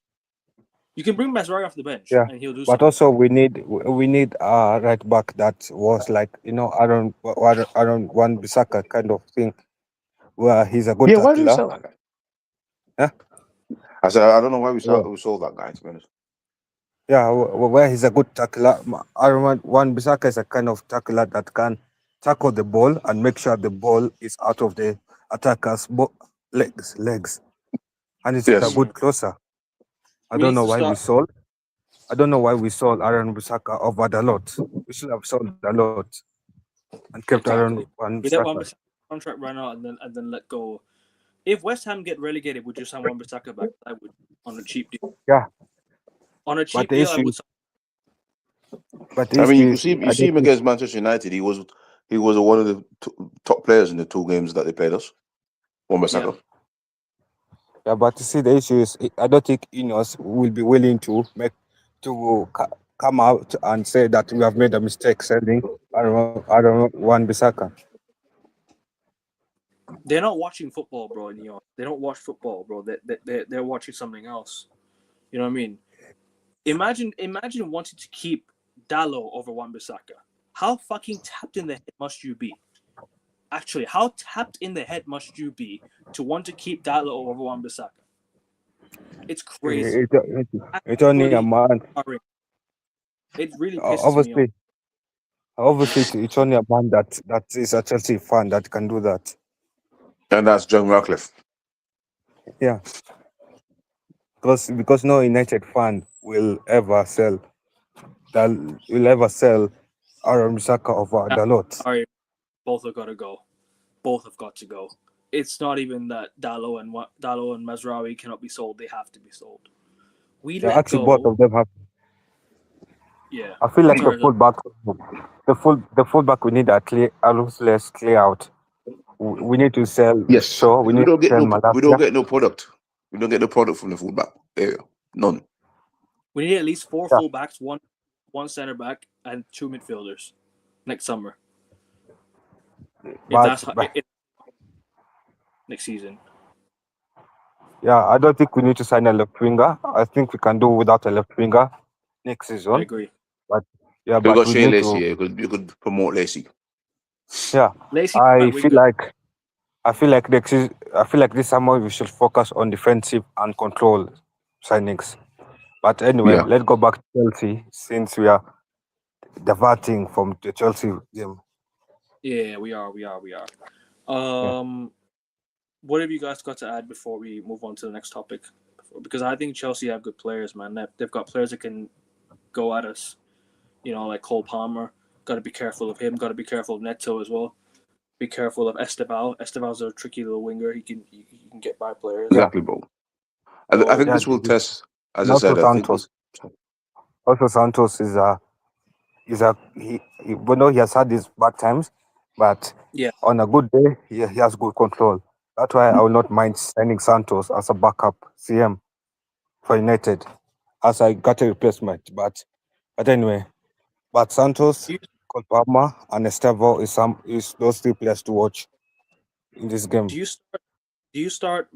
You can bring Mazraoui off the bench, Yeah, and he'll do but something. also we need a right back that was like Aaron Wan Bissaka kind of thing, where he's a good Yeah, why do we tackler. sell that guy? Yeah, I said I don't know why yeah, we sold that guy. To be honest. yeah, where he's a good tackler. Aaron Wan Bissaka is a kind of tackler that can tackle the ball and make sure the ball is out of the attacker's legs, and he's a Yes. good closer. I We don't need know to why we start sold. I don't know why we sold Aaron Bissaka over Dalot. We should have sold Dalot and kept Aaron exactly. Wan We let Bissaka. Wan-Bissaka contract run out and then let go. If West Ham get relegated, would you sign Wan-Bissaka back? I would on a cheap deal. Yeah, On a but cheap the deal, I issue would. is But the I mean, issue you is, see, you I see don't him think. against Manchester United. He was one of the top players in the two games that they played us. One Yeah. Bissaka. Yeah, but you see, the issue is, I don't think Ineos will be willing to come out and say that we have made a mistake selling. I don't know, Wan Bissaka. They're not watching football, bro. In New York, they don't watch football, bro. They're watching something else. You know what I mean? Imagine wanting to keep Dallo over Wan-Bissaka. How fucking tapped in the head must you be? Actually, how tapped in the head must you be to want to keep Dallo over Wan-Bissaka? It's crazy. It's only a Actually, man. it really pisses me off. Obviously, it's only a man that is a Chelsea fan that can do that. And that's John Ratcliffe. Yeah, because no United fan that will ever sell Aaron Bissaka over Dalot. Sorry, both have got to go. Both have got to go. It's not even that Dallo and Mazraoui cannot be sold; they have to be sold. We Yeah, let actually, both go. of them have. Yeah. I feel like Sorry. the fullback we need a ruthless clear out. We need to sell Yes, Shaw. We we need don't to get sell no we don't Malacia. get no product. We don't get no product from the fullback area. None. We need at least 4 Yeah, fullbacks, one center back, and 2 midfielders next summer. If that's but next season. yeah, I don't think we need to sign a left winger. I think we can do without a left winger next I season. agree. But yeah, We but got we Shea need Lacey. to. Yeah, you could promote Lacey. Yeah, Lacey I might feel winger. like I feel like this summer we should focus on defensive and control signings. But anyway, Yeah, let's go back to Chelsea since we are diverting from the Chelsea game. Yeah, we are. Yeah. What have you guys got to add before we move on to the next topic? Because I think Chelsea have good players, man. They've got players that can go at us. You know, like Cole Palmer. Got to be careful of him. Got to be careful of Neto as well. Be careful of Esteval. Esteval's a tricky little winger. He can get by players. Yeah. exactly, bro. I So think Yeah. this will test. As And I said, I think Santos. this. Also Santos we know he has had his bad times, but yeah, on a good day he has good control. That's why I will not mind signing Santos as a backup CM for United as I got a replacement. But anyway, but Santos, do you, Colpama, and Estevao is those 3 players to watch in this game. do you start do you start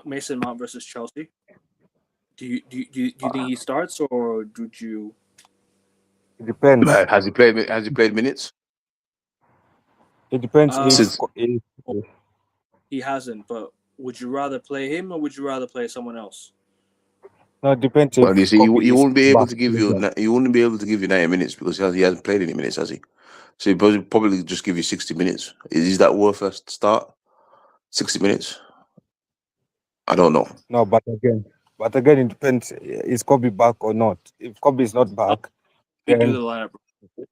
Mason Mount versus Chelsea? Do you think he starts or would you? It depends. Has he played? Has he played minutes It depends Uh, since? he hasn't. But would you rather play him or would you rather play someone else? No, it depends Well, you if see, Kobe he is won't be able back. to give you. He won't be able to give you 90 minutes because he hasn't played any minutes, has he? So he'll probably just give you 60 minutes. Is that worth a start? 60 minutes? I don't know. No, but again, it depends. Is Kobe back or not? If Kobe is not I'll back, do then the lineup.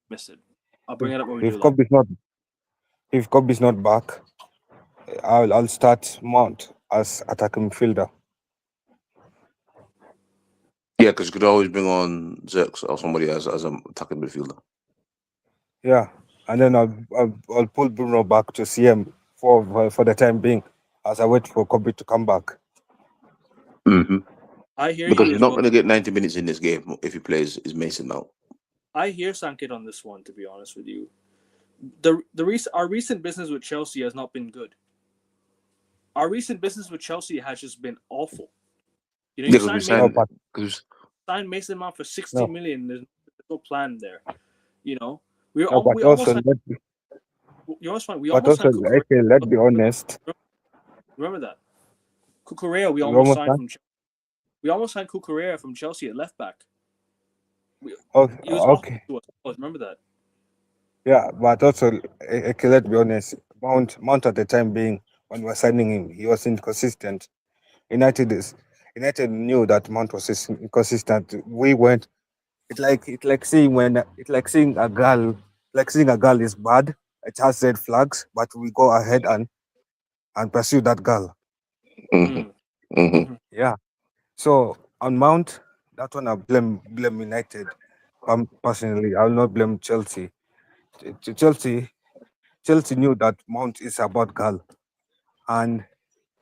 Missed it. I'll if, bring it up when we if do that. Kobe is not if Kobe is not back, I'll start Mount as attacking midfielder. Yeah, because you could always bring on Zirks or somebody as an attacking midfielder. Yeah, and then I'll pull Bruno back to CM for the time being, as I wait for Kobe to come back. Mm-hmm. I hear Because you he's as not well. going to get 90 minutes in this game if he plays is Mason Mount. I hear Sankit on this one. To be honest with you, our recent business with Chelsea has not been good. Our recent business with Chelsea has just been awful. You know, Yeah, you because we signed No, signed. but Mason Mount for 60 no, million. There's no plan there. You know, we no, we almost signed. We but almost also, signed Cucurella. okay, let's be honest. Remember that Cucurella we We almost almost signed from. We almost signed Cucurella from Chelsea at left back. oh, He was offered okay. to us. Remember that. Yeah, but also, okay, let's be honest. Mount at the time being when we were signing him, he was inconsistent. United is United knew that Mount was inconsistent. We went. It's like seeing a girl. Like seeing a girl is bad. It has red flags, but we go ahead and pursue that girl. Mm-hmm. Mm. Mm-hmm. Mm-hmm. Yeah. So on Mount, that one I blame United. Personally, I will not blame Chelsea. Chelsea, Chelsea knew that Mount is about goal, and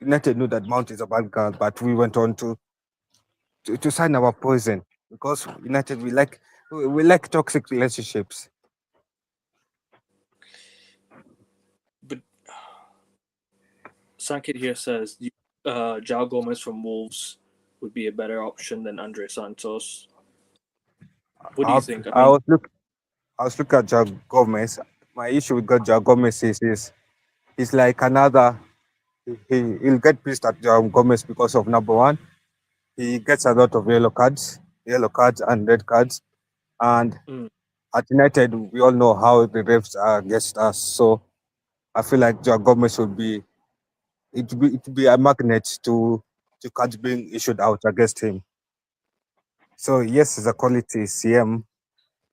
United knew that Mount is about goal, but we went on to sign our poison because United we like toxic relationships. But Sankit here says Jao Gomez from Wolves would be a better option than Andre Santos. What do you think? I I mean, I was looking at Joao Gomez. My issue with Joao Gomez is he's like another. He'll get pissed at Joao Gomez because of number one, he gets a lot of yellow cards and red cards, and mm, at United we all know how the refs are against us. So I feel like Joao Gomez would be a magnet to cards being issued out against him. So yes, he's a quality CM,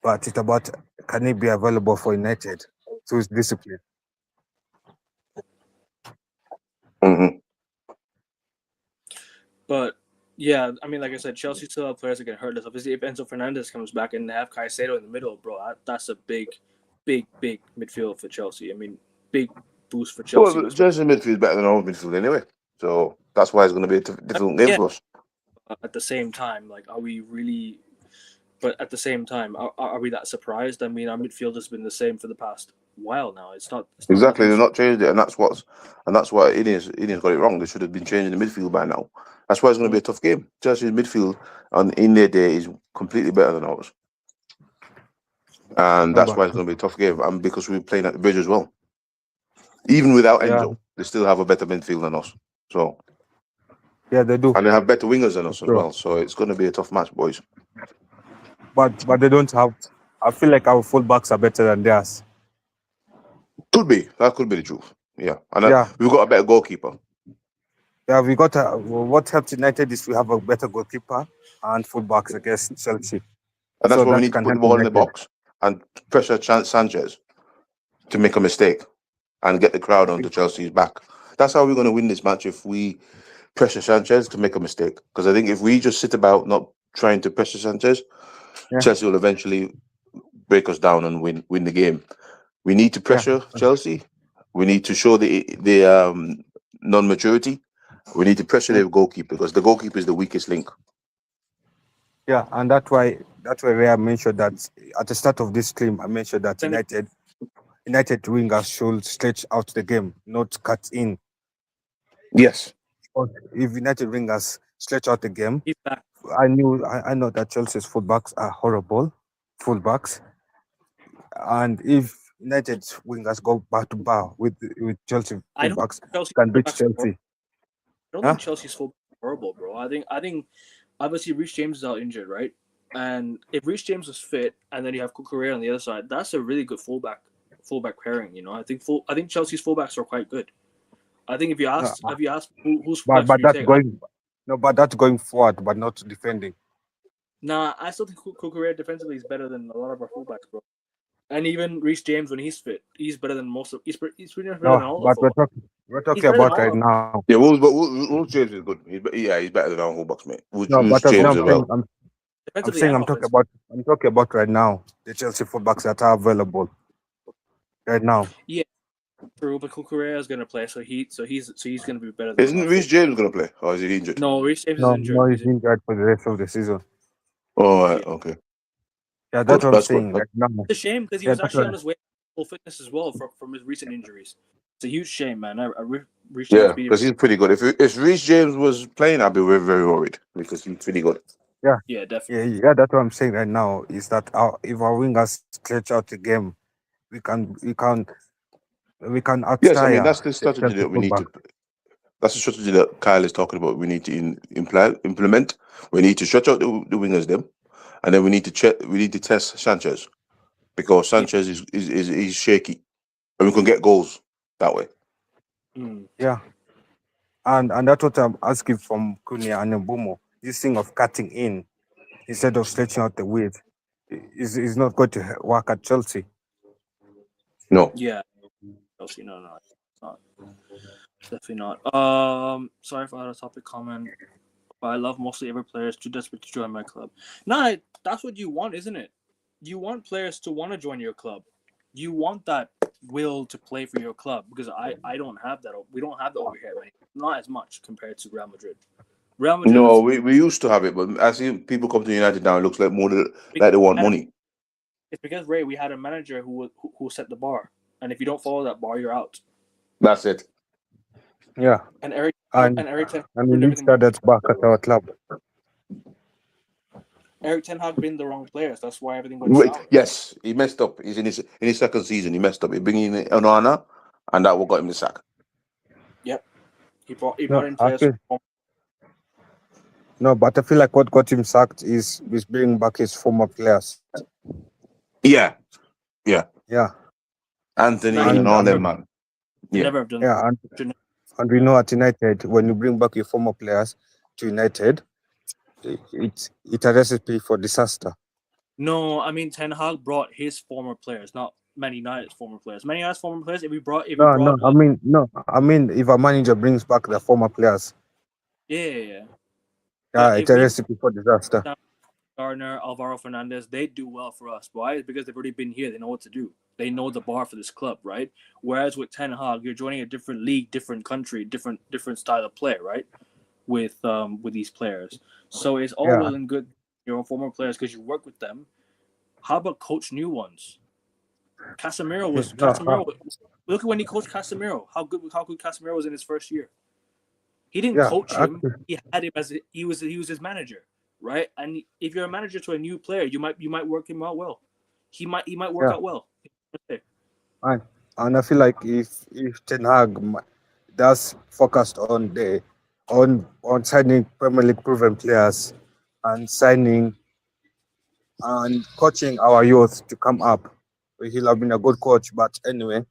but it's about can he be available for United to his discipline. Hmm. but yeah, I mean, like I said, Chelsea still have players that can hurt us. Obviously, if Enzo Fernandez comes back and they have Caicedo in the middle, bro, that's a big midfield for Chelsea. I mean, big boost for Chelsea Well, as well. Chelsea midfield is better than our midfield anyway, so that's why it's going to be a difficult game Yeah, for us. at the same time, like, are we really? But at the same time, are we that surprised? I mean, our midfield has been the same for the past while now. It's not Exactly, nothing. they're not changed it, and that's why Ineos got it wrong. They should have been changing the midfield by now. That's why it's going to be a tough game. Chelsea's midfield in their day is completely better than ours, and No, that's but why it's going to be a tough game. And because we're playing at the bridge as well, even without yeah, Enzo, they still have a better midfield than us. So, yeah, they do. and they have better wingers than For us as sure. well. So it's going to be a tough match, boys. But they don't have. I feel like our fullbacks are better than theirs. Could be that could be the truth. Yeah, and Yeah, we've got a better goalkeeper, yeah. What helped United is we have a better goalkeeper and fullbacks against Chelsea, and that's so why we that need to can put the help ball in the United. box and pressure Sanchez to make a mistake and get the crowd onto Chelsea's back. That's how we're going to win this match if we pressure Sanchez to make a mistake. Because I think if we just sit about not trying to pressure Sanchez, Yeah, Chelsea will eventually break us down and win the game. We need to yeah, pressure Chelsea. We need to show the non maturity. We need to pressure yeah. their goalkeeper because the goalkeeper is the weakest link. Yeah, and that's why Ray mentioned that at the start of this stream. I mentioned that Send it United wingers should stretch out the game, not cut in. Yes. But if United wingers stretch out the game, keep back. I know that Chelsea's fullbacks are horrible fullbacks, and if United's wingers go bar to bar with Chelsea I don't fullbacks, Chelsea can beat fullbacks are horrible. Chelsea. I don't Huh? think Chelsea's fullbacks are horrible, bro. I think obviously Reece James is out injured, right? And if Reece James was fit, and then you have Cucurella on the other side, that's a really good fullback pairing. You know, I think Chelsea's fullbacks are quite good. I think No, if you ask whose but fullbacks would you that's take, going no, but that's going forward, but not defending. nah, I still think Cucurella defensively is better than a lot of our fullbacks, bro. And even Reece James when he's fit, he's better than he's pretty much better No, than all the but fullbacks. we're He's talking better than about all right of now. Yeah, Wolves James is good. He's better than our fullbacks, mate. No, Wolves but James I'm as saying well. I'm defensively saying and offensively. I'm talking about right now the Chelsea fullbacks that are available right now. Yeah, true, but Cucurella is gonna play, so he's gonna be better than Isn't our Reece full. James going to play, or is he injured? No, Reece James is No, injured. no, he's injured for the rest of the season. Oh, right, Yeah, okay, Yeah, that's good. what I'm That's good. saying right now. it's a shame because he Yeah, was that's actually what. on his way to full fitness as well from his recent injuries. It's a huge shame, man. Reece James Yeah, beat because he's pretty good. If Reece James was playing, I'd be very very worried because he's pretty good. Yeah, Yeah, definitely. yeah. That's what I'm saying right now. Is that if our wingers stretch out the game, we can Yes, I mean outtire that's the the strategy Chelsea that we need fullback. to. That's the strategy that Kyle is talking about. We need to implement. We need to stretch out the wingers them, and then we need to check. We need to test Sanchez because Yeah. Sanchez is shaky, and we can get goals that way. Mm. Yeah, and that's what I'm asking from Kunia and Mbumo. This thing of cutting in instead of stretching out the width is not going to work at Chelsea. No. Yeah, Chelsea. No, it's not. Definitely not. Sorry for out of topic comment. But I love mostly every player is too desperate to join my club. No, that's what you want, isn't it? you want players to want to join your club. You want that will to play for your club because I don't have that. We don't have that over here, right? Not as much compared to Real Madrid. Real Madrid No, is we used to have it, but I see people come to United now. It looks like more like they want and money. it's because Ray, we had a manager who set the bar, and if you don't follow that bar, you're out. That's it. Yeah, And Eric and Ten and we ruined need everything by standards back at our club. Eric Ten Hag been the wrong players. That's why everything went sour. Yes, he messed up. He's in his second season. He messed up. He bring in Onana, and that what got him the sack. Yep, he brought No, in I players. feel no, but I feel like what got him sacked is bringing back his former players. Yeah, yeah. Yeah, Anthony Nah, he and and all never, them man. he Yeah, never have done. yeah, and we know at United when you bring back your former players to United, it's a recipe for disaster. No, I mean Ten Hag brought his former players, not Man United's former players. Man United's former players. If we brought, I mean, if a manager brings back the former players, yeah. yeah, But it's if a we recipe for disaster. Gardner, Alvaro Fernandez, they do well for us. Why? It's because they've already been here. They know what to do. They know the bar for this club, right? Whereas with Ten Hag, you're joining a different league, different country, different style of play, right? With these players, so it's all Yeah, well and good your former players because you work with them. How about coach new ones? no, Casemiro. Look at when he coached Casemiro. How good Casemiro was in his first year. He didn't yeah, coach him. actually, He had him as he was his manager, right? And if you're a manager to a new player, you might work him out well. He might work yeah, out well. and I feel like if Ten Hag does focused on signing Premier League proven players and signing and coaching our youth to come up, he'll have been a good coach. But anyway,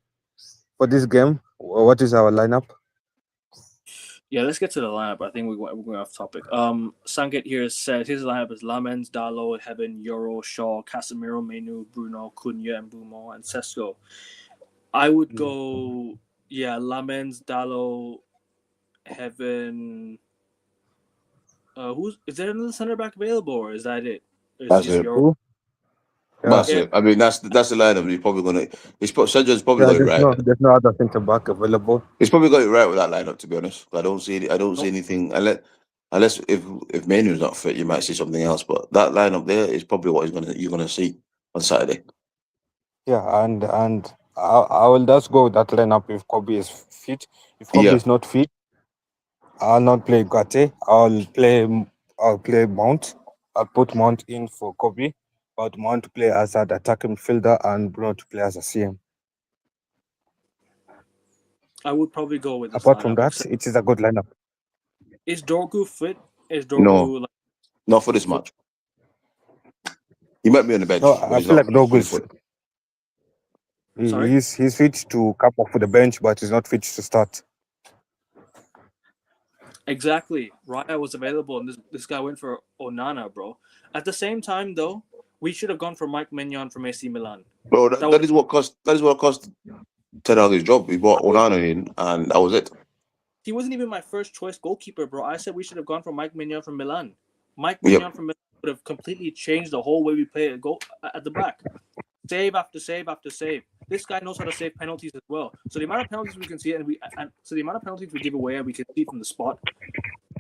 for this game, what is our lineup? Yeah, let's get to the lineup. I think we're going off topic. Sanket here says his lineup is Lamens, Dalo, Heaven, Euro, Shaw, Casemiro, Menu, Bruno, Cunha, and Bumo, and Sesko. I would go, yeah, Lamens, Dalo, Heaven. Who's is there another center back available, or is that it? Or is it that's just it. Euro? Who? Yeah, That's Yeah, it. I mean, that's the lineup. He's probably gonna. Sergio's probably yeah. got it right. There's no other centre back available. He's probably got it right with that lineup. To be honest, I don't see. I don't see anything unless if Manu's not fit, you might see something else. But that lineup there is probably what you're gonna see on Saturday. Yeah, and I will just go with that lineup if Kobe is fit. If Kobe Yeah, is not fit, I'll not play Gate. I'll play Mount. I'll put Mount in for Kobe, but Mount to play as an attacking midfielder and Bruno to play as a CM. I would probably go with this Apart from lineup. that, Except, it is a good lineup. is Dorgu fit? Is no, Dorgu like not for this full? match. He might be on the bench, No, but I he's feel not like Dogu fully is fit. Sorry. he's fit to come off the bench, but he's not fit to start. Exactly. Raya was available, and this guy went for Onana, bro. At the same time, though, we should have gone for Mike Mignon from AC Milan. Bro, That that would is what cost. That is what cost Ten Hag his job. He brought Onana in, and that was it. he wasn't even my first choice goalkeeper, bro. I said we should have gone for Mike Mignon from Milan. Mike Yep. Mignon from Milan would have completely changed the whole way we play at the back. Save after save after save. This guy knows how to save penalties as well. So the amount of penalties we can see, and so the amount of penalties we give away, and we can see from the spot.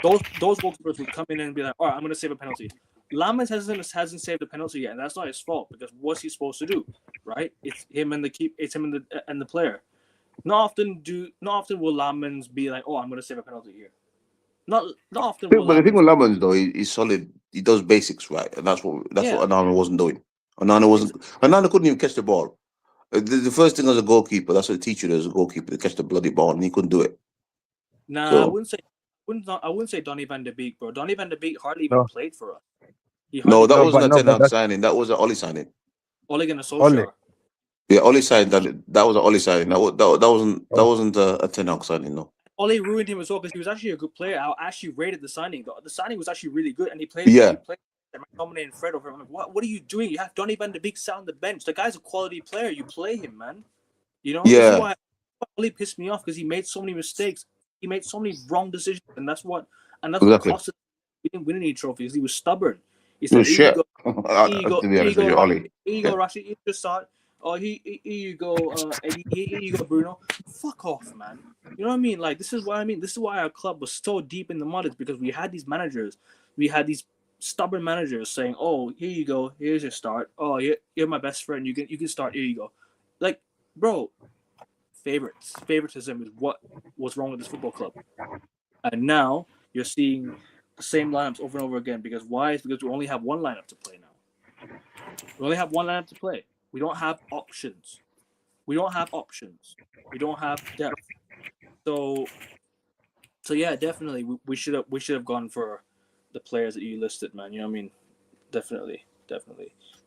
Those goalkeepers would come in and be like, all right, I'm going to save a penalty. Lammers hasn't saved a penalty yet, and that's not his fault because what's he supposed to do, right? It's him and the player. Not often will Lamans be like, oh, I'm going to save a penalty here. Not often will But the thing Lamans. with Lemons though, he's solid. He does basics right, and that's what Onana wasn't doing. Onana couldn't even catch the ball. The first thing as a goalkeeper, that's what they teach you as a goalkeeper to catch the bloody ball, and he couldn't do it. Nah, So I wouldn't say Donny van de Beek, bro. Donny van de Beek hardly even No, played for us. no, that wasn't a no, Ten but Hag that's signing. That was an Oli signing. Ole Gunnar only. Solskjaer. Yeah, Oli signed that. That was an Oli signing. That wasn't a Ten Hag signing. No. Ole ruined him as well because he was actually a good player. I actually rated the signing. The signing was actually really good, and he played. Yeah, McTominay and Fred over him. I'm like, what are you doing? You have Donny van de Beek sat on the bench. The guy's a quality player. You play him, man. You know, this is yeah, why Ole pissed me off because he made so many mistakes. He made so many wrong decisions, and that's what exactly. cost us. We didn't win any trophies. He was stubborn. He No said, "Here you shit. go, here you To go, be here you honest with go, you, Rashid, Ollie. here you Yeah. go, Rashid, you just saw it. Oh, here you go, Eddie, here you go, Bruno. Fuck off, man. You know what I mean? Like, this is what I mean. This is why our club was so deep in the mud, is because we had these managers, we had these stubborn managers saying, "Oh, here you go, here's your start. Oh, you're my best friend. You can start. Here you go." Like, bro, favoritism is what was wrong with this football club, and now you're seeing the same lineups over and over again. Because why? It's because we only have one lineup to play now. We only have one lineup to play. We don't have options. We don't have options. We don't have depth. So yeah, definitely we should have gone for the players that you listed, man. You know what I mean? Definitely.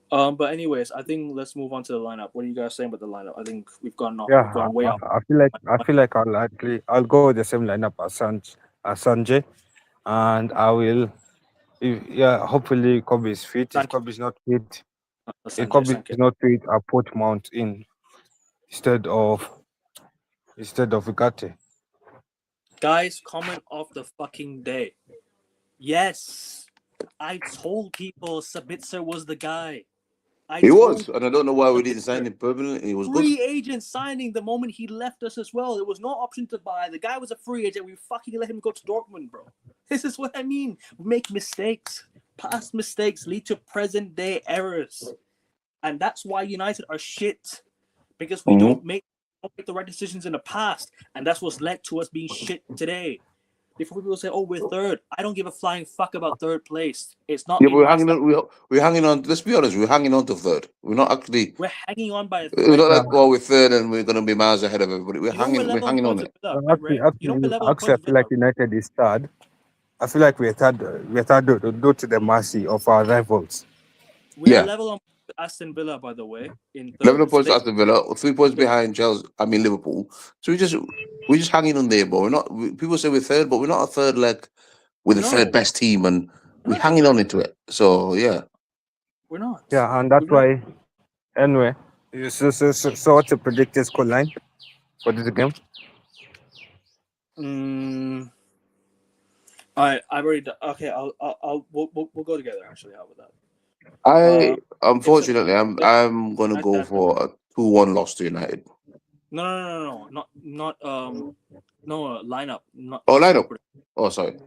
But anyways, I think let's move on to the lineup. What are you guys saying about the lineup? I think we've gone off. Yeah, We've gone way off. I feel like I'll go with the same lineup as Sanjay, and I will. Yeah, hopefully Kobe is fit. If Sanke, Kobe is not fit, Sanjay, Sanke. I put Mount in instead of Ugarte. Guys, comment of the fucking day. Yes, I told people Sabitzer was the guy. I He was, told and I don't know why we didn't sign Sabitzer. him permanently. He was good. Free agent signing the moment he left us as well. There was no option to buy. The guy was a free agent. We fucking let him go to Dortmund, bro. This is what I mean. We make mistakes. Past mistakes lead to present day errors. And that's why United are shit. Because we Mm-hmm. don't make the right decisions in the past. And that's what's led to us being shit today. Before people say, "Oh, we're third," I don't give a flying fuck about third place. It's not Yeah, but in we're my hanging style. on. We're hanging on. Let's be honest. We're hanging on to third. We're not actually. We're hanging on by a We're thread, not Yeah, like, bro. oh, we're third and we're going to be miles ahead of everybody. We're You know we're hanging. We're level on hanging on points with it. Villa, right, Ray? You know we're level on actually, points I with feel Villa. like United is third. I feel like we're third due to the mercy of our rivals. We are Yeah, level on Aston Villa, by the way, in 11 third. So points they, after Villa, 3 points yeah, behind Chelsea. I mean Liverpool. So we're just hanging on there, but we're not. People say we're third, but we're not a third leg. We're the third no, best team, and we're we're not. hanging on into it. So yeah, We're not. Yeah, and that's We're not. why. Anyway, so what's the predicted score line for this game? Mm, I've already done. Okay, we'll go together. Actually, how about that? I If Sab- unfortunately if I'm gonna United go have no, for a 2-1 loss to United. no, not no lineup, Oh, not score lineup. prediction. Oh, sorry.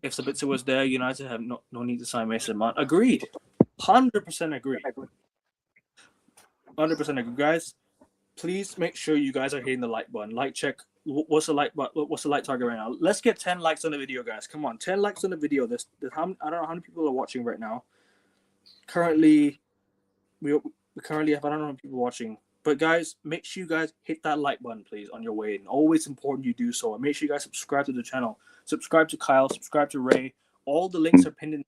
If Sabitzer was there, United have no need to sign Mason Mount. Agreed. 100% agree. 100% agree, guys. Please make sure you guys are hitting the like button. Like check. What's the like button? What's the like target right now? Let's get 10 likes on the video, guys. Come on, 10 likes on the video. I don't know how many people are watching right now. Currently, we currently have I don't know how many people watching. But guys, make sure you guys hit that like button, please, on your way. And always important you do so. And make sure you guys subscribe to the channel. Subscribe to Kyle. Subscribe to Ray. All the links are pinned in.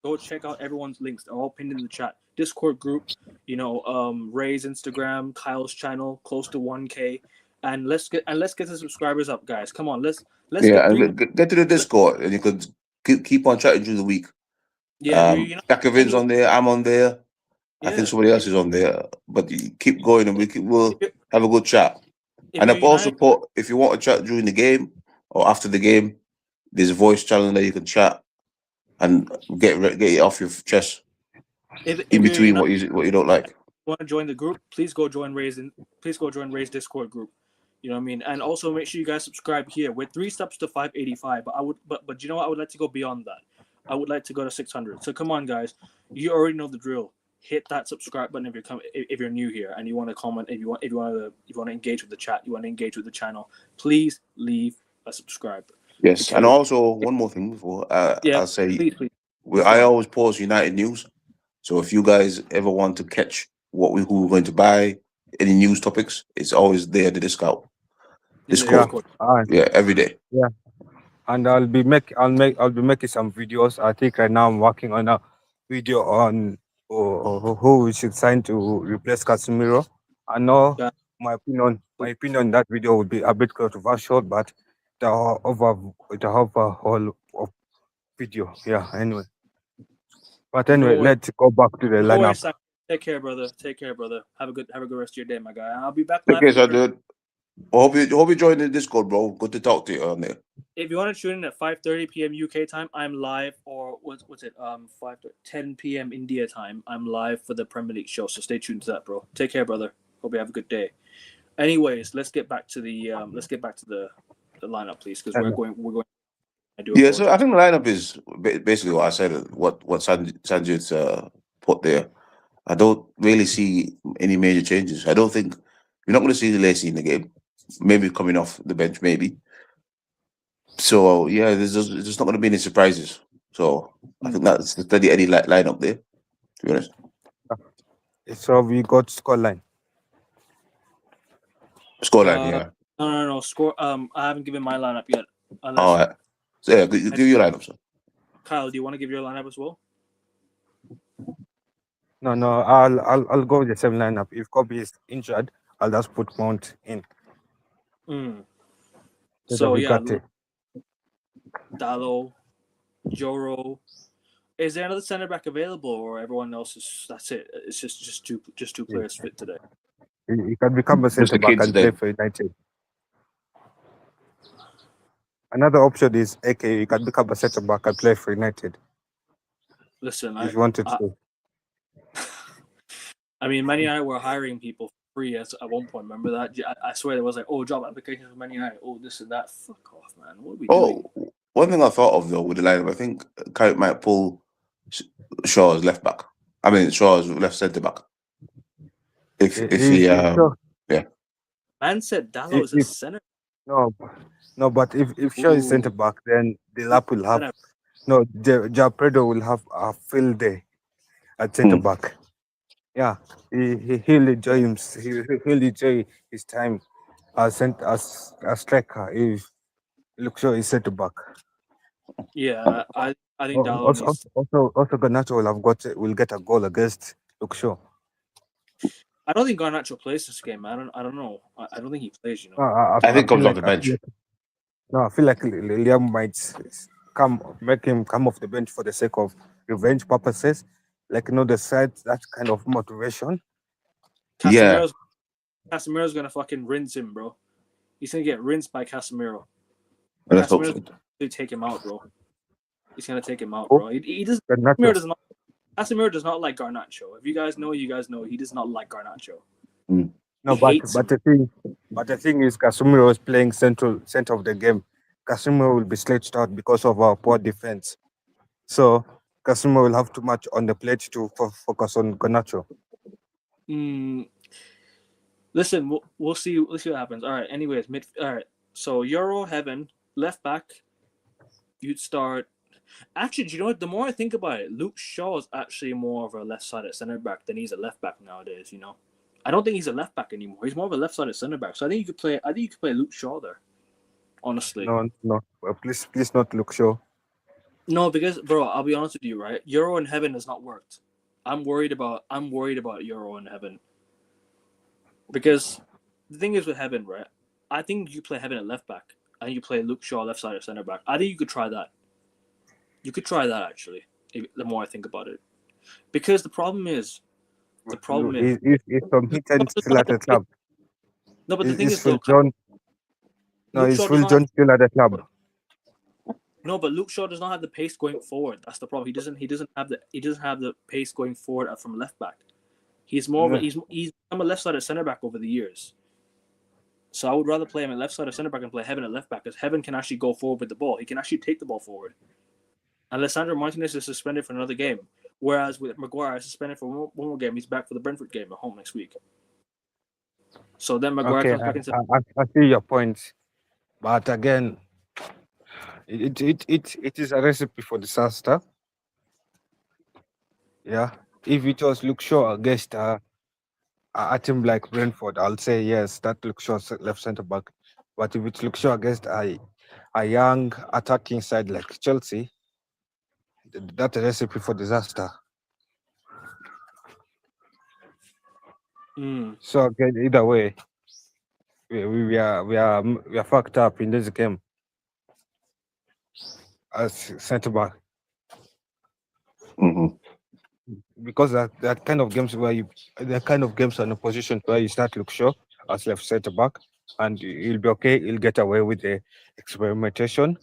Go check out everyone's links. They're all pinned in the chat. Discord group, Ray's Instagram, Kyle's channel, close to 1K. And let's get the subscribers up, guys. Come on, let's Yeah, get and 300. get to the Discord, and you could keep on chatting through the week. Yeah, you know, Jacobin's anyway, on there. I'm on there. I think yeah. somebody else is on there. But you keep going, and If we'll you're, have a good chat. if And you're United, if you want to chat during the game or after the game, there's a voice channel there you can chat and get it off your chest in if you're between United, what you don't like. want to join the group, please go join Ray's Discord group. You know what I mean? And also make sure you guys subscribe here. We're 3 steps to 585, but you know what? I would like to go beyond that. I would like to go to 600. So come on, guys. You already know the drill. Hit that subscribe button if you're new here and you want to comment, if you want to engage with the chat, you want to engage with the channel. Please leave a subscribe Yes, and because also one more thing before yeah, I'll say, please go I on. always post United news. So if you guys ever want to catch who we're going to buy, any news topics, it's always there. The In the Yeah, Discord, Discord. and yeah, every day. yeah, and I'll be making some videos. I think right now I'm working on a video on who we should sign to replace Casemiro. I know Yeah, my opinion that video would be a bit controversial, but the overall of video. Yeah. no Anyway, worries. let's go back to the No worries, lineup. Sam. Take care, brother. Take care, brother. Have a good rest of your day, my guy. I'll be back Take live care, on sir, Twitter. dude. Hope you joined the Discord, bro. Good to talk to you on there. If you want to tune in at 5:30 p.m. UK time, I'm live. Or what's it? 10 p.m. India time. I'm live for the Premier League show. So stay tuned to that, bro. Take care, brother. Hope you have a good day. Anyways, let's get back to the lineup, please, because And we're going. I do Yeah, so I apologize. think the lineup is basically what I said. What Sanjit put there. I don't really see any major changes. I don't think you're not going to see Lacey in the game. Maybe coming off the bench, maybe. So yeah, there's not going to be any surprises. So I think that's the steady Eddie lineup there. To be honest, so we got scoreline. scoreline. Yeah. No. Score. I haven't given my lineup yet. Unless All right. So yeah, give your lineup, sir. Kyle, do you want to give your lineup as well? No, I'll go with the same lineup. If Kobe is injured, I'll just put Mount in. So we yeah, got it. Dallo, Joro. Is there another center back available, or everyone else is? That's it. It's just two players fit today. He can become a Just centre the back kids and play then. for United. Another option is AK. You can become a centre back and play for United Listen, if you wanted to. I mean, Man United were hiring people for free at one point. Remember that? I swear there was like, oh, job applications for Man United. Oh, this and that. Fuck off, man. What are we doing? Oh, one thing I thought of though with the lineup, I think Carrick might pull Shaw as left back. I mean Shaw as left centre back. If he Sure. yeah. Man said Dallo is a center. No, but if Shaw is centre back, then the lap will have Japredo will have a field day at centre back. Yeah, he'll enjoy he'll enjoy his time as a striker if Luke Shaw is centre back. Yeah, I think Dallo needs. Also Garnacho will get a goal against Luke Shaw. I don't think Garnacho plays this game. I don't know. I don't think he plays. You know. I think comes off the bench. I feel like Liam might make him come off the bench for the sake of revenge purposes. Like the side that kind of motivation. Casemiro's gonna fucking rinse him, bro. He's gonna get rinsed by Casemiro. Casemiro's gonna take him out, bro. He's gonna take him out, bro. He doesn't. Casemiro does not like Garnacho. If you guys know, he does not like Garnacho. No, but the thing is, Casemiro is playing center of the game. Casemiro will be sledged out because of our poor defense. So Casemiro will have too much on the plate to focus on Garnacho. Listen, we'll see. Let's see what happens. All right. Anyways, all right. So Euro Heaven left back. You'd start. Actually, do you know what? The more I think about it, Luke Shaw is actually more of a left-sided centre back than he's a left back nowadays. You know, I don't think he's a left back anymore. He's more of a left-sided centre back. So I think you could play. I think you could play Luke Shaw there. Honestly. No. Well, please not Luke Shaw. No, because bro, I'll be honest with you, right? Euro in Heaven has not worked. I'm worried about Euro in Heaven. Because the thing is with Heaven, right? I think you play Heaven at left back and you play Luke Shaw left side or centre back. I think you could try that. You could try that actually. The more I think about it, because the problem is he's from Hitton still at the club. No, but the thing is, Phil John. No, he's Phil John still at the club. No, but Luke Shaw does not have the pace going forward. That's the problem. He doesn't have the pace going forward from left back. He's more of he's become a left-sided centre back over the years. So I would rather play him at left-sided centre back and play Heaven at left back, because Heaven can actually go forward with the ball. He can actually take the ball forward. And Alessandro Martinez is suspended for another game, whereas with Maguire suspended for one more game. He's back for the Brentford game at home next week. So then Maguire comes back into. I see your point, but again, it is a recipe for disaster. Yeah, if it was Luke Shaw against a team like Brentford, I'll say yes, that Luke Shaw left centre back. But if it's Luke Shaw against a young attacking side like Chelsea, that's a recipe for disaster. So again, either way, we are fucked up in this game as centre back. Because that kind of games where there are kind of games on a position where you start Luke Shaw as left centre back, and he'll be okay. He'll get away with the experimentation.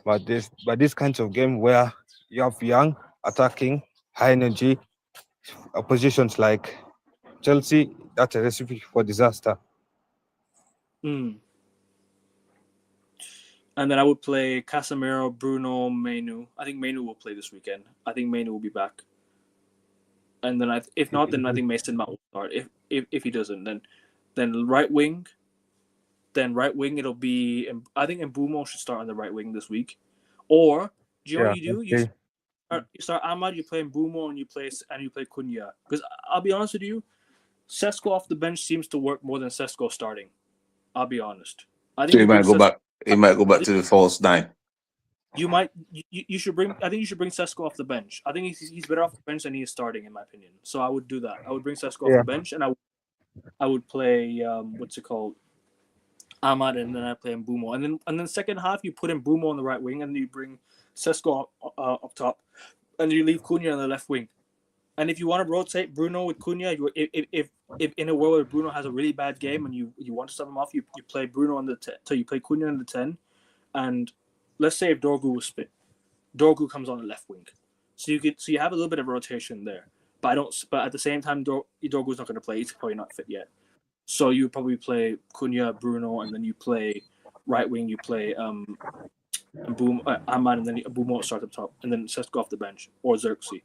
But these kinds of game where you have young, attacking, high energy oppositions like Chelsea, that's a recipe for disaster. Mm. And then I would play Casemiro, Bruno, Mainu. I think Mainu will play this weekend. I think Mainu will be back. And then if not, then I think Mason Mount will start. If he doesn't, then right wing. Then right wing it'll be. I think Mbumo should start on the right wing this week. Or do you know Yeah, what you do? okay. You start Ahmad, you play Mbumo, and you play Cunha. Because I'll be honest with you, Sesko off the bench seems to work more than Sesko starting. I'll be honest. I So think he you bring might go Sesko. back. He might go back to the false nine. You might you should bring. I think you should bring Sesko off the bench. I think he's better off the bench than he is starting, in my opinion. So I would do that. I would bring Sesko off Yeah, the bench, and I would play what's it called, Ahmad, and then I play Mbumo, and then second half you put in Mbumo on the right wing, and then you bring Sesko up top, and you leave Cunha on the left wing. And if you want to rotate Bruno with Cunha, if in a world where Bruno has a really bad game and you want to sub him off, you play Bruno on the 10, so you play Cunha on the 10, and let's say if Dorgu was spit, Dorgu comes on the left wing, so you have a little bit of rotation there. But I don't. But at the same time, Dorgu's not going to play. He's probably not fit yet. So you probably play Cunha, Bruno, and then you play right wing. You play Ahmad, and then Mbumo starts up top, and then Sesko off the bench or Xerxes.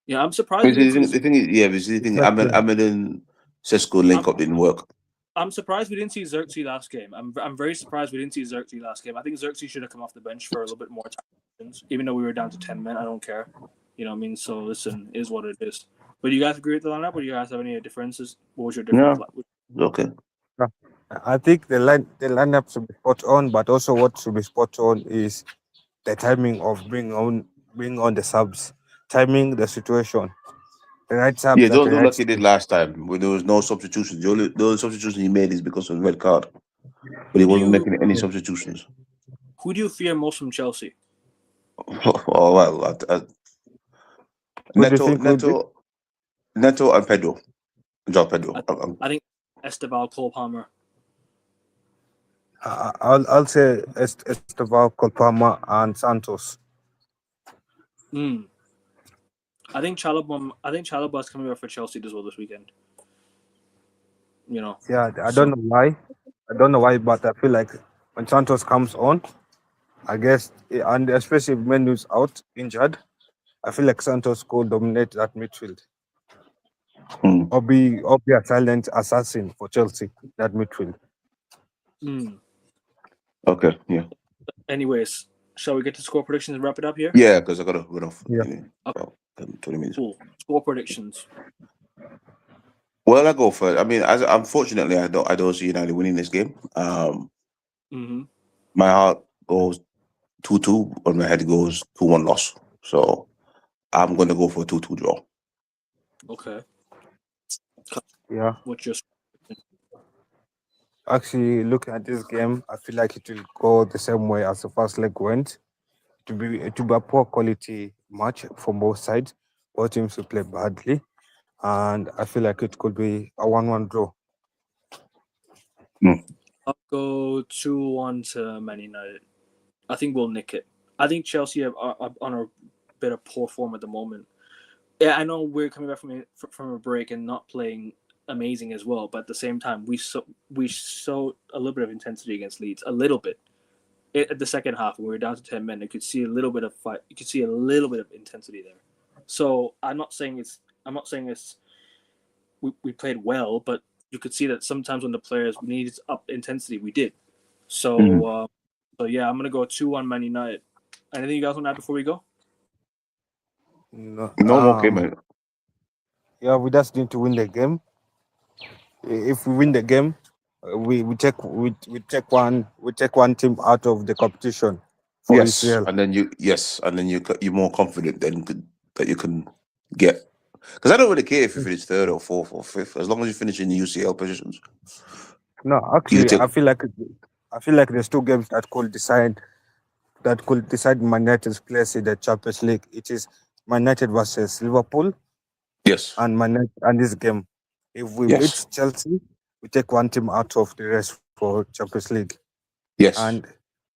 Yeah, I'm surprised we But didn't see. the thing is, yeah, but the thing, exactly. Ahmed and Sesko link I'm, up didn't work. I'm surprised we didn't see Xerxes last game. I'm very surprised we didn't see Xerxes last game. I think Xerxes should have come off the bench for a little bit more time, even though we were down to 10 men. I don't care. You know what I mean? So listen, is what it is. But do you guys agree with the lineup, or do you guys have any differences? What was your difference? Yeah, okay. Yeah. I think the lineup should be spot on, but also what should be spot on is the timing of bring on the subs, timing the situation, the right Yeah, subs at don't the do right like he did time. last time when there was no substitutions. The only substitution he made is because of the red card, but he Who do wasn't you making any substitutions. who do you fear most from Chelsea? Oh well, Who do you think would be? Neto, and Pedro, João Pedro. I think Esteval, Cole Palmer. I'll say Esteval, Colpama, and Santos. Mm. I think Chalobah is coming back for Chelsea as well this weekend. You know, Yeah, I so don't know why. I don't know why, but I feel like when Santos comes on, I guess, and especially if Menu's out injured, I feel like Santos could dominate that midfield Mm. or be a silent assassin for Chelsea that midfield. mm. Okay, yeah, Anyways, shall we get to score predictions and wrap it up here? yeah, because I gotta run off. Yeah. In Okay, about 20 minutes. cool. Score predictions. Well, I go for it. I mean, unfortunately, I don't see United winning this game. Mm-hmm. My heart goes 2-2, but my head goes 2-1 loss. So I'm going to go for a 2-2 draw. Okay. Yeah. What's your Actually, looking at this game, I feel like it will go the same way as the first leg went. To be a poor quality match from both sides. Both teams will play badly, and I feel like it could be a 1-1 draw. I'll go 2-1 to Man United. I think we'll nick it. I think Chelsea are on a bit of poor form at the moment. Yeah, I know we're coming back from a break and not playing amazing as well, but at the same time, we showed a little bit of intensity against Leeds, a little bit. At the second half, when we were down to 10 men, you could see a little bit of fight. You could see a little bit of intensity there. So I'm not saying it's we played well, but you could see that sometimes when the players needed up intensity, we did. So so yeah, I'm gonna go 2-1 Man United. Anything you guys want to add before we go? No, No, okay, man. yeah, we just need to win the game. If we win the game, we take one team out of the competition for Yes, UCL. and then you're more confident that you can get. Because I don't really care if you finish third or fourth or fifth, as long as you finish in the UCL positions. No, You actually, take, I feel like there's two games that could decide Man United's place in the Champions League. It is Man United versus Liverpool yes, and Man United and this game. If we beat yes. Chelsea, we take one team out of the rest four. for Champions League, Yes. and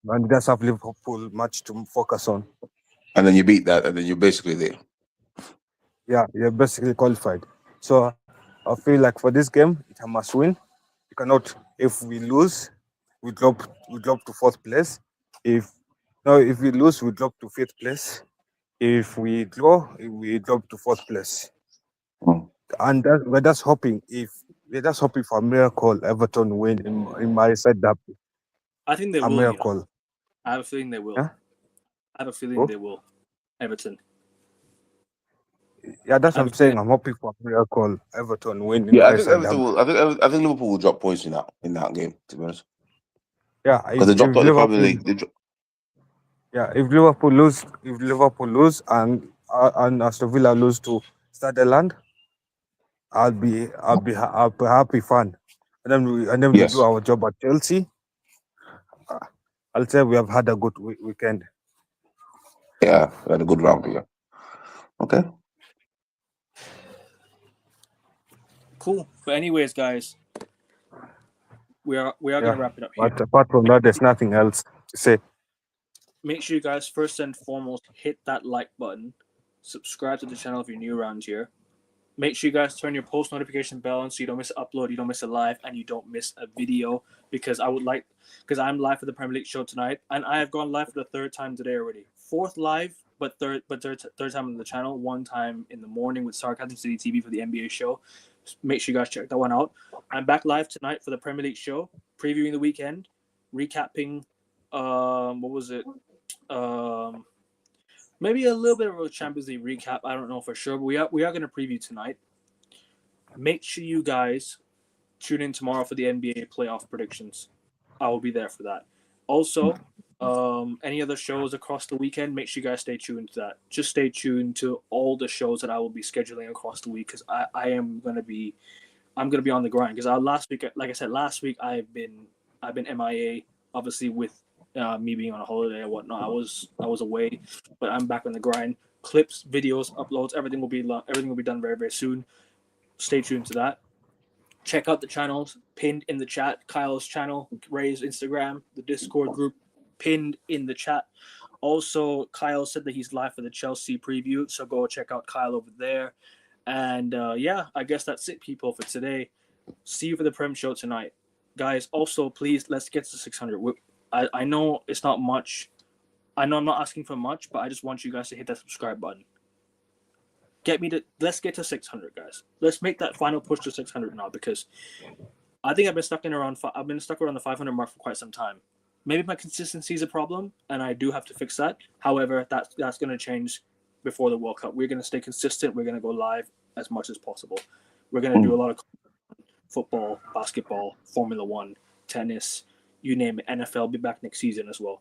we just have Liverpool match to focus on. And then you beat that, and then you're basically there. Yeah, you're basically qualified. So I feel like for this game, it's a must win. You cannot. If we lose, we drop to fourth place. If no, if we lose, we drop to fifth place. If we draw, we drop to fourth place. Mm. And we're just hoping for a miracle, Everton win in my side derby. I think they A will. You know, miracle. I have a feeling they will. Yeah. I have a feeling Oh? they will. Everton. Yeah, that's I what have I'm a saying. feeling. I'm hoping for a miracle. Everton win in Yeah, I my think side Everton derby. will. I think Liverpool will drop points in that game. To be honest, Yeah, because they dropped out the Premier League. If Liverpool lose and Aston Villa lose to Sunderland, I'll be happy fan. And then we do Yes. our job at Chelsea. Uh, I'll say we have had a good weekend. Yeah, we had a good round here. Okay. Cool. But anyways, guys, we are Yeah. gonna wrap it up here. But apart from that, there's nothing else to say. Make sure you guys first and foremost hit that like button, subscribe to the channel if you're new around here. Make sure you guys turn your post notification bell on so you don't miss an upload, you don't miss a live, and you don't miss a video. Because I'm live for the Premier League show tonight, and I have gone live for the third time today already. Fourth live, but third time on the channel. One time in the morning with Sarcasm City TV for the NBA show. Make sure you guys check that one out. I'm back live tonight for the Premier League show, previewing the weekend, recapping. What was it? Maybe a little bit of a Champions League recap. I don't know for sure, but we are going to preview tonight. Make sure you guys tune in tomorrow for the NBA playoff predictions. I will be there for that. Also, any other shows across the weekend, make sure you guys stay tuned to that. Just stay tuned to all the shows that I will be scheduling across the week because I'm gonna be on the grind. Because last week, like I said, last week I've been MIA, obviously with me being on a holiday and whatnot. I was away, but I'm back on the grind. Clips, videos, uploads, everything will be done very, very soon. Stay tuned to that. Check out the channels pinned in the chat. Kyle's channel, Ray's Instagram, the Discord group pinned in the chat. Also, Kyle said that he's live for the Chelsea preview, so go check out Kyle over there. And yeah, I guess that's it, people, for today. See you for the Prem show tonight. Guys, also, please, let's get to 600. I know it's not much. I know I'm not asking for much, but I just want you guys to hit that subscribe button. Let's get to 600, guys. Let's make that final push to 600 now, because I think I've been stuck around the 500 mark for quite some time. Maybe my consistency is a problem, and I do have to fix that. However, that's going to change before the World Cup. We're going to stay consistent. We're going to go live as much as possible. We're going to do a lot of football, basketball, Formula One, tennis, you name it. NFL will be back next season as well.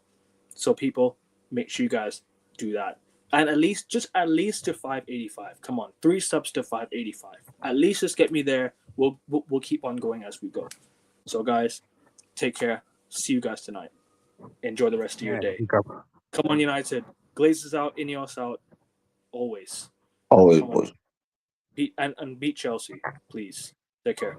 So people, make sure you guys do that. And at least to 585. Come on, 3 subs to 585. At least just get me there. We'll keep on going as we go. So guys, take care. See you guys tonight. Enjoy the rest of your day. Come on, United. Glazers out, Ineos out. Always. Always, boys. Beat Chelsea, please. Take care.